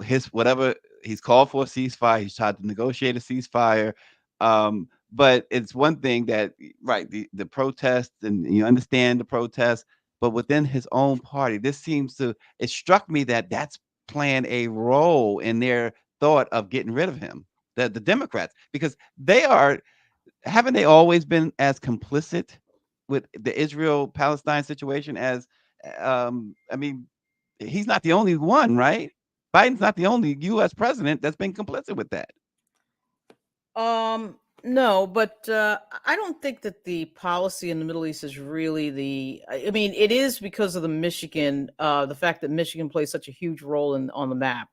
his whatever he's called for a ceasefire. He's tried to negotiate a ceasefire. But it's one thing that, right, the protest, and you understand the protest, but within his own party, it struck me that that's playing a role in their thought of getting rid of him, the Democrats, because haven't they always been as complicit with the Israel-Palestine situation as, he's not the only one, right? Biden's not the only U.S. president that's been complicit with that. No, but I don't think that the policy in the Middle East is really it is because of the fact that Michigan plays such a huge role on the map.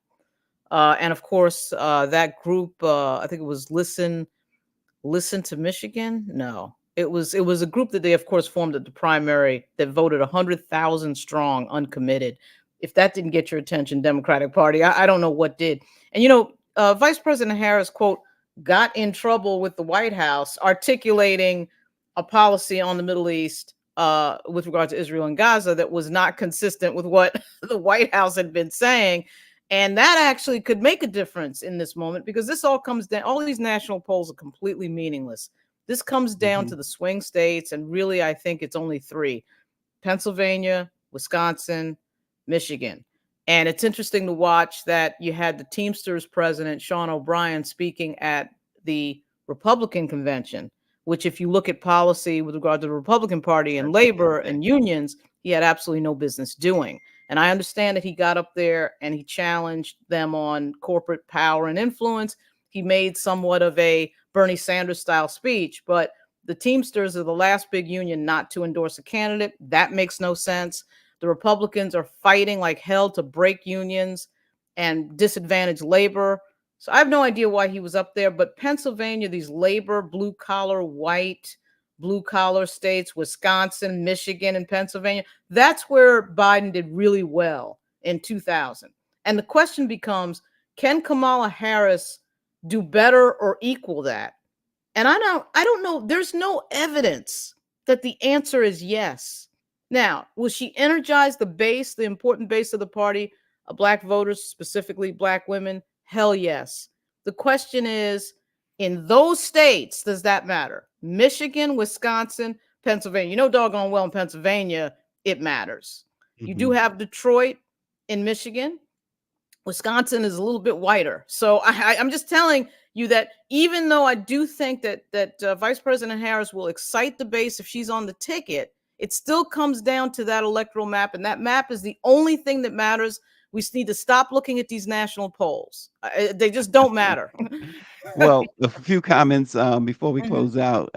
And of course, that group, I think it was Listen to Michigan. No, it was a group that they, of course, formed at the primary that voted 100,000 strong, uncommitted. If that didn't get your attention, Democratic Party, I don't know what did. And, Vice President Harris, quote, got in trouble with the White House articulating a policy on the Middle East with regard to Israel and Gaza that was not consistent with what the White House had been saying. And that actually could make a difference in this moment, because this all comes down, all these national polls are completely meaningless. This comes down to the swing states, and really, I think it's only 3: Pennsylvania, Wisconsin, Michigan. And it's interesting to watch that you had the Teamsters president, Sean O'Brien, speaking at the Republican convention, which, if you look at policy with regard to the Republican Party and labor and unions, he had absolutely no business doing. And I understand that he got up there and he challenged them on corporate power and influence. he made somewhat of a Bernie Sanders style speech. But the Teamsters are the last big union not to endorse a candidate. That makes no sense. The Republicans are fighting like hell to break unions and disadvantage labor. So I have no idea why he was up there, but Pennsylvania, these labor, blue collar, white, blue collar states, Wisconsin, Michigan, and Pennsylvania, that's where Biden did really well in 2000. And the question becomes, can Kamala Harris do better or equal that? And I don't know. There's no evidence that the answer is yes. Now, will she energize the base, the important base of the party, Black voters, specifically Black women? Hell yes. The question is, in those states, does that matter? Michigan, Wisconsin, Pennsylvania. You know doggone well in Pennsylvania, it matters. You do have Detroit in Michigan. Wisconsin is a little bit whiter. So I'm just telling you that even though I do think that Vice President Harris will excite the base if she's on the ticket, it still comes down to that electoral map. And that map is the only thing that matters. We need to stop looking at these national polls. They just don't matter. Well, a few comments before we close out.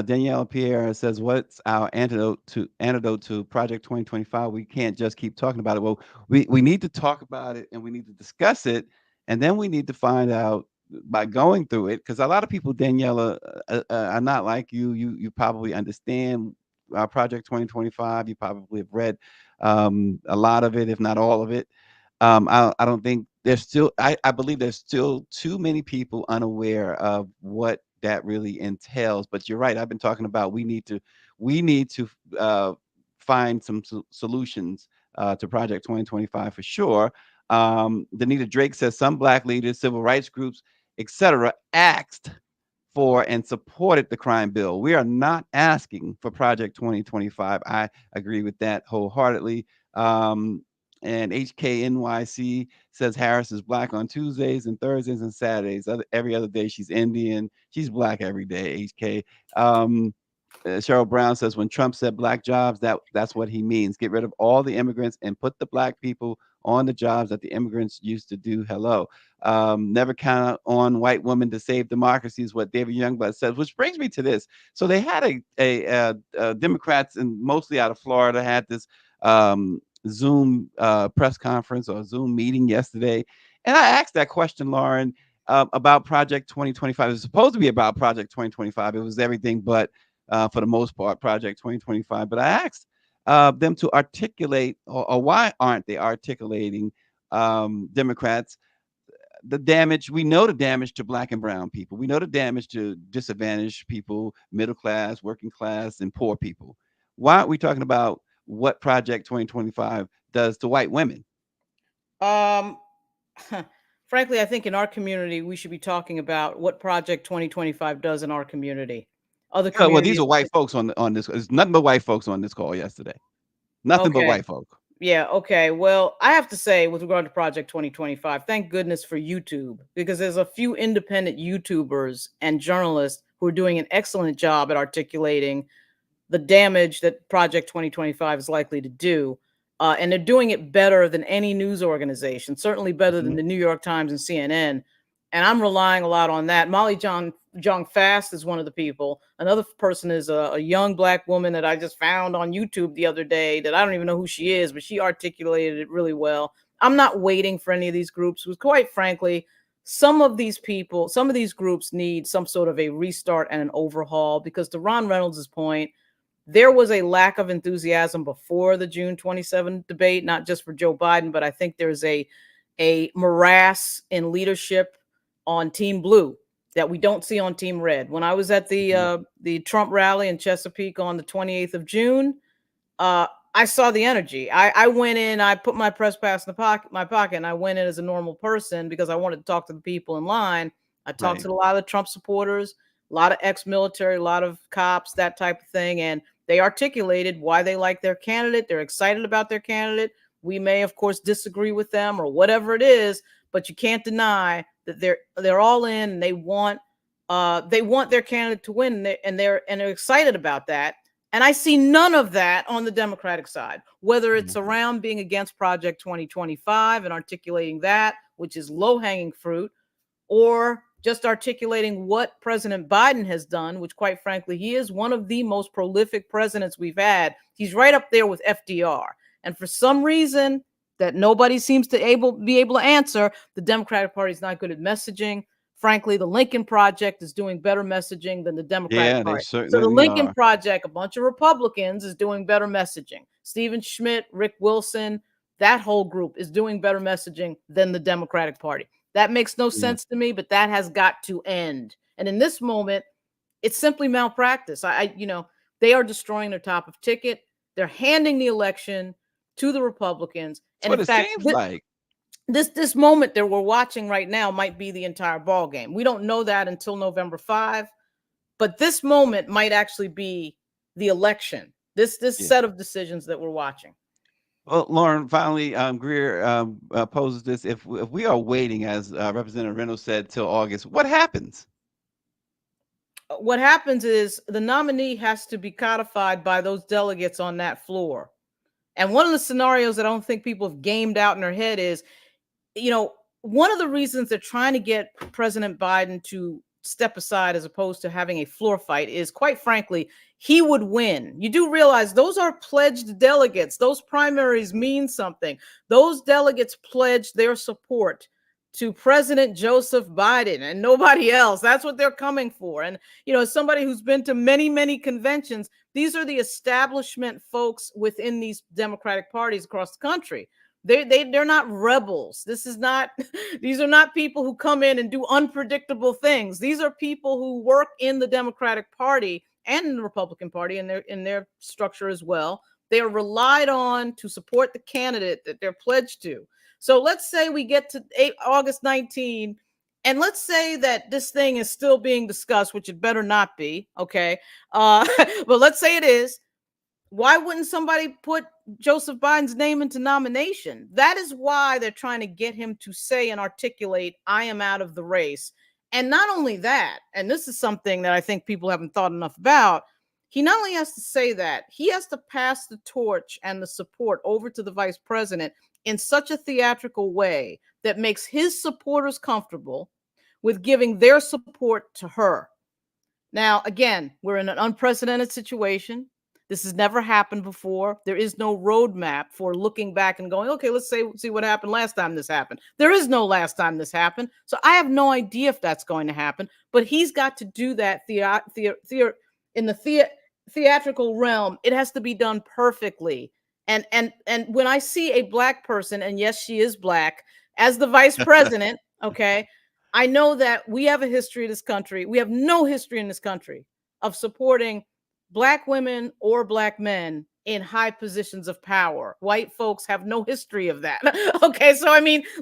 Danielle Pierre says, "What's our antidote to Project 2025? We can't just keep talking about it." Well, we need to talk about it and we need to discuss it, and then we need to find out by going through it, because a lot of people, Daniela, are not like you. You probably understand Project 2025. You probably have read a lot of it, if not all of it. I don't think there's still. I believe there's still too many people unaware of what that really entails. But you're right. I've been talking about we need to find some solutions to Project 2025 for sure. Danita Drake says some Black leaders, civil rights groups, etc., asked for and supported the crime bill. We are not asking for Project 2025. I agree with that wholeheartedly. And HKNYC says Harris is Black on Tuesdays and Thursdays and Saturdays. Every other day she's Indian. She's Black every day, HK. Cheryl Brown says when Trump said Black jobs, that's what he means. Get rid of all the immigrants and put the Black people on the jobs that the immigrants used to do. Hello. Never count on white women to save democracy is what David Youngblood says, which brings me to this. So they had a Democrats, and mostly out of Florida, had this Zoom press conference or Zoom meeting yesterday. And I asked that question, Lauren, about Project 2025. It was supposed to be about Project 2025. It was everything but, for the most part, Project 2025. But I asked them to articulate, or why aren't they articulating, Democrats, the damage. We know the damage to Black and brown people. We know the damage to disadvantaged people, middle class, working class, and poor people. Why aren't we talking about what Project 2025 does to white women? Frankly, I think in our community, we should be talking about what Project 2025 does in our community. Other communities. Well, these are white folks on this. There's nothing but white folks on this call yesterday. Nothing but white folk. Yeah. Okay. Well, I have to say, with regard to Project 2025, thank goodness for YouTube, because there's a few independent YouTubers and journalists who are doing an excellent job at articulating the damage that Project 2025 is likely to do. And they're doing it better than any news organization, certainly better than the New York Times and CNN. And I'm relying a lot on that. Molly Jong Fast is one of the people. Another person is a young Black woman that I just found on YouTube the other day that I don't even know who she is, but she articulated it really well. I'm not waiting for any of these groups, because quite frankly, some of these groups need some sort of a restart and an overhaul, because to Ron Reynolds' point, there was a lack of enthusiasm before the June 27 debate, not just for Joe Biden, but I think there's a morass in leadership on Team Blue that we don't see on Team Red. When I was at the Trump rally in Chesapeake on the 28th of June, I saw the energy. I went in, I put my press pass in my pocket, and I went in as a normal person because I wanted to talk to the people in line. I talked to a lot of the Trump supporters, a lot of ex-military, a lot of cops, that type of thing. And they articulated why they like their candidate. They're excited about their candidate. We may, of course, disagree with them or whatever it is, but you can't deny that they're all in, and they want their candidate to win, and they're excited about that. And I see none of that on the Democratic side, whether it's around being against Project 2025 and articulating that, which is low-hanging fruit, or just articulating what President Biden has done, which quite frankly, he is one of the most prolific presidents we've had. He's right up there with FDR. And for some reason that nobody seems to be able to answer, the Democratic Party is not good at messaging. Frankly, the Lincoln Project is doing better messaging than the Democratic Party. So the Lincoln Project, a bunch of Republicans, is doing better messaging. Stephen Schmidt, Rick Wilson, that whole group is doing better messaging than the Democratic Party. That makes no sense to me, but that has got to end. And in this moment, it's simply malpractice. They are destroying their top of ticket. They're handing the election to the Republicans. And in fact, this moment that we're watching right now might be the entire ball game. We don't know that until November 5, but this moment might actually be the election. This set of decisions that we're watching. Well, Lauren, finally, Greer poses this: if we are waiting, as Representative Reynolds said, till August, what happens? What happens is the nominee has to be codified by those delegates on that floor. And one of the scenarios that I don't think people have gamed out in their head is, one of the reasons they're trying to get President Biden to step aside as opposed to having a floor fight is, quite frankly, he would win. You do realize those are pledged delegates. Those primaries mean something. Those delegates pledged their support to President Joseph Biden and nobody else. That's what they're coming for. And, as somebody who's been to many, many conventions, these are the establishment folks within these Democratic parties across the country. They're not rebels. These are not people who come in and do unpredictable things. These are people who work in the Democratic Party and in the Republican Party in their structure as well. They are relied on to support the candidate that they're pledged to. So let's say we get to August 19, and let's say that this thing is still being discussed, which it better not be, okay? But let's say it is. Why wouldn't somebody put Joseph Biden's name into nomination? That is why they're trying to get him to say and articulate, I am out of the race. And not only that, and this is something that I think people haven't thought enough about, he not only has to say that, he has to pass the torch and the support over to the vice president in such a theatrical way that makes his supporters comfortable with giving their support to her. Now, again, we're in an unprecedented situation. This has never happened before. There is no roadmap for looking back and going, okay, let's see what happened last time this happened. There is no last time this happened. So I have no idea if that's going to happen, but he's got to do that in the theatrical realm. It has to be done perfectly. And when I see a Black person, and yes, she is Black, as the vice president, okay, I know that we have a history in this country. We have no history in this country of supporting Black women or Black men in high positions of power. White folks have no history of that. Okay, so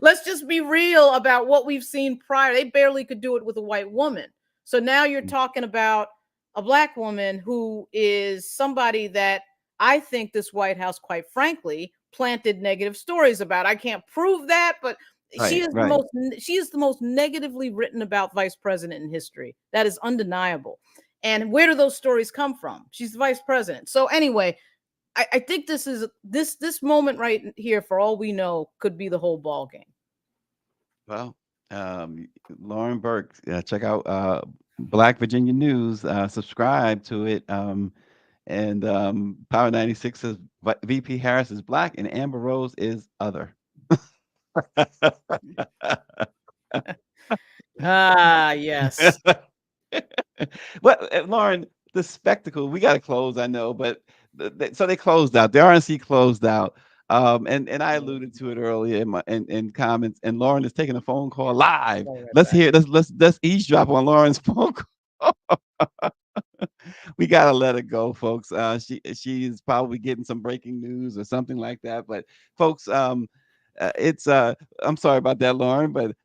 let's just be real about what we've seen prior. They barely could do it with a white woman. So now you're talking about a Black woman who is somebody that I think this White House, quite frankly, planted negative stories about. I can't prove that, but she is the most negatively written about vice president in history. That is undeniable. And where do those stories come from? She's the vice president. So anyway, I think this moment right here, for all we know, could be the whole ball game. Well, Lauren Burke, check out Black Virginia News. Subscribe to it. And Power 96 says VP Harris is Black and Amber Rose is other. Yes. Well, Lauren, the spectacle, we got to close, I know, but so they closed out. The RNC closed out. And I alluded to it earlier in comments, and Lauren is taking a phone call live. Let's hear it. Let's eavesdrop on Lauren's phone call. We gotta let it go, folks. She's probably getting some breaking news or something like that. But folks, it's I'm sorry about that, Lauren, but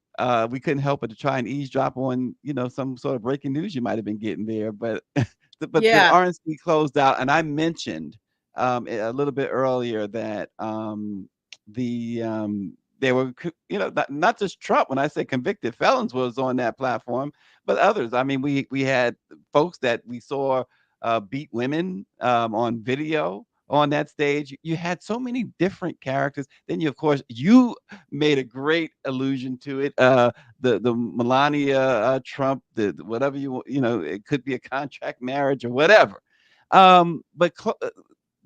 we couldn't help but to try and eavesdrop on some sort of breaking news you might have been getting there. But the RNC closed out, and I mentioned a little bit earlier that they were not just Trump. When I say convicted felons was on that platform, but others. I mean, we had folks that we saw beat women on video on that stage. You had so many different characters. Then you, of course, you made a great allusion to it. The Melania Trump, the whatever you know, it could be a contract marriage or whatever. But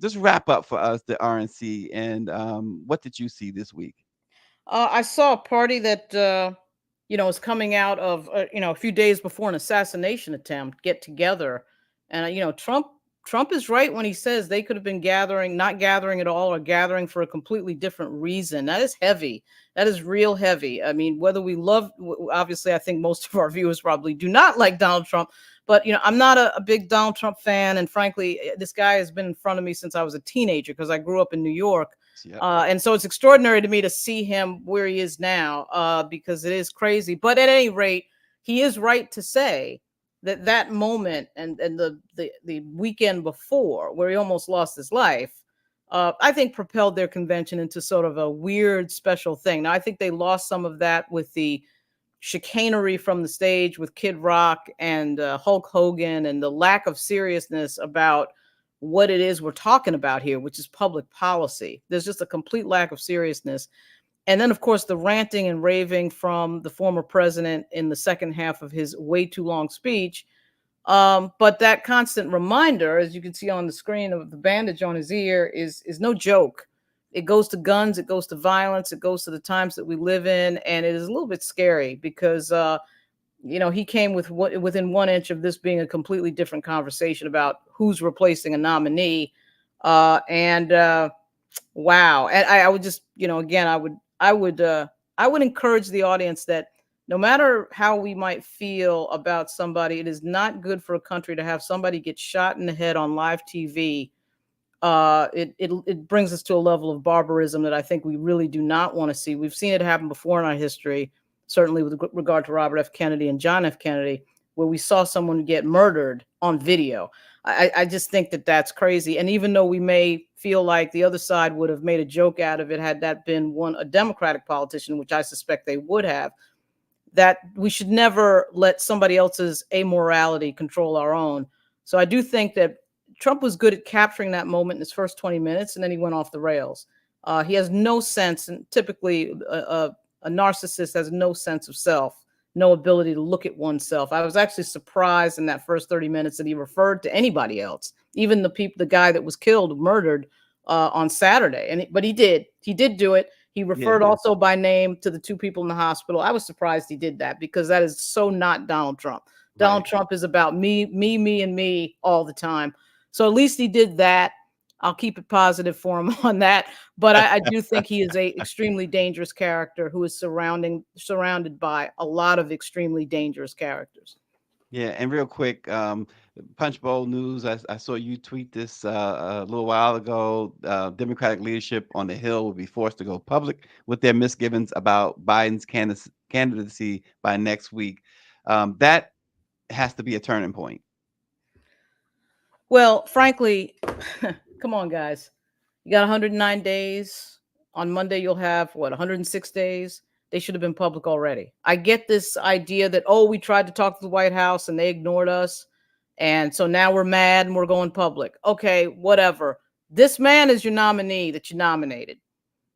just wrap up for us the RNC, and what did you see this week? I saw a party that is coming out of a few days before an assassination attempt get together, and Trump is right when he says they could have been not gathering at all, or gathering for a completely different reason. That is heavy. That is real heavy. I mean, whether we obviously, I think most of our viewers probably do not like Donald Trump, but I'm not a big Donald Trump fan, and frankly, this guy has been in front of me since I was a teenager because I grew up in New York. Yep. And so it's extraordinary to me to see him where he is now, because it is crazy. But at any rate, he is right to say that moment and the weekend before, where he almost lost his life, I think propelled their convention into sort of a weird special thing. Now, I think they lost some of that with the chicanery from the stage with Kid Rock and Hulk Hogan, and the lack of seriousness about what it is we're talking about here, which is public policy. There's just a complete lack of seriousness. And then, of course, the ranting and raving from the former president in the second half of his way too long speech. But that constant reminder, as you can see on the screen, of the bandage on his ear is no joke. It goes to guns, it goes to violence, it goes to the times that we live in. And it is a little bit scary because he came within 1 inch of this being a completely different conversation about who's replacing a nominee. Wow. And I would just, again, I would encourage the audience that no matter how we might feel about somebody, it is not good for a country to have somebody get shot in the head on live TV. It brings us to a level of barbarism that I think we really do not want to see. We've seen it happen before in our history, certainly with regard to Robert F. Kennedy and John F. Kennedy, where we saw someone get murdered on video. I just think that that's crazy. And even though we may feel like the other side would have made a joke out of it had that been a Democratic politician, which I suspect they would have, that we should never let somebody else's amorality control our own. So I do think that Trump was good at capturing that moment in his first 20 minutes, and then he went off the rails. He has no sense, and typically a narcissist has no sense of self, no ability to look at oneself. I was actually surprised in that first 30 minutes that he referred to anybody else, even the guy that was murdered on Saturday. But he did do it. He referred also by name to the two people in the hospital. I was surprised he did that because that is so not Donald Trump. Donald Trump is about me, and me all the time. So at least he did that. I'll keep it positive for him on that. But I do think he is a extremely dangerous character who is surrounded by a lot of extremely dangerous characters. Yeah, and real quick, Punch Bowl News. I saw you tweet this a little while ago. Democratic leadership on the Hill will be forced to go public with their misgivings about Biden's candidacy by next week. That has to be a turning point. Well, frankly, come on, guys. You got 109 days. On Monday, you'll have, 106 days? They should have been public already. I get this idea that, we tried to talk to the White House and they ignored us. And so now we're mad and we're going public. Okay, whatever. This man is your nominee that you nominated.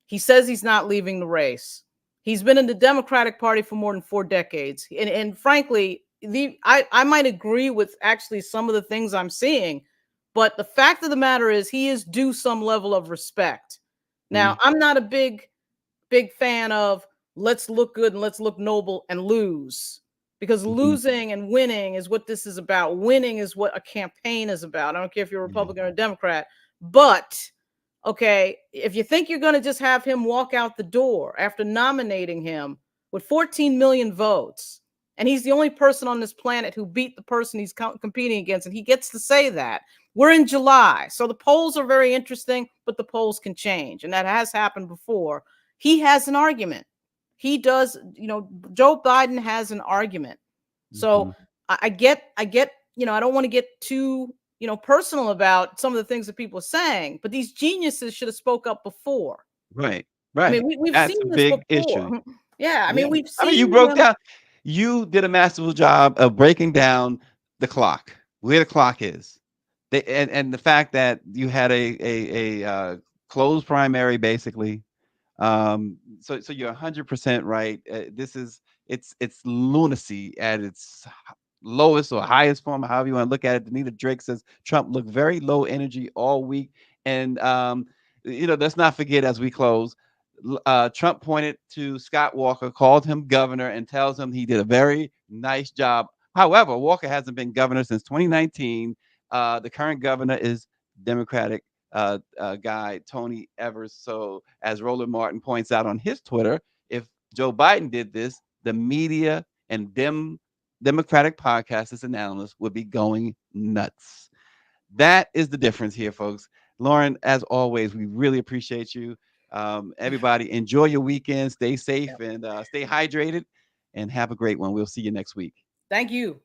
He says he's not leaving the race. He's been in the Democratic Party for more than 4 decades. And frankly, I might agree with actually some of the things I'm seeing, but the fact of the matter is he is due some level of respect. Now, I'm not a big fan of let's look good and let's look noble and lose, because losing and winning is what this is about. Winning is what a campaign is about. I don't care if you're a Republican or a Democrat, but okay, if you think you're going to just have him walk out the door after nominating him with 14 million votes, and he's the only person on this planet who beat the person he's competing against, and he gets to say that. We're in July, so the polls are very interesting, but the polls can change, and that has happened before. He has an argument. He does, Joe Biden has an argument. So I get, I don't want to get too, personal about some of the things that people are saying, but these geniuses should have spoke up before. Right. I mean, we've That's seen a this big before. issue. Yeah, I mean, we've seen. You broke down. You did a masterful job of breaking down the clock, where the clock is. And the fact that you had a closed primary, basically. So you're 100% right. It's lunacy at its lowest or highest form, however you want to look at it. Danita Drake says Trump looked very low energy all week, and let's not forget as we close. Trump pointed to Scott Walker, called him governor, and tells him he did a very nice job. However, Walker hasn't been governor since 2019. The current governor is Democratic guy, Tony Evers. So as Roland Martin points out on his Twitter, if Joe Biden did this, the media and Democratic podcasters and analysts would be going nuts. That is the difference here, folks. Lauren, as always, we really appreciate you. Everybody, enjoy your weekend. Stay safe and stay hydrated, and have a great one. We'll see you next week. Thank you.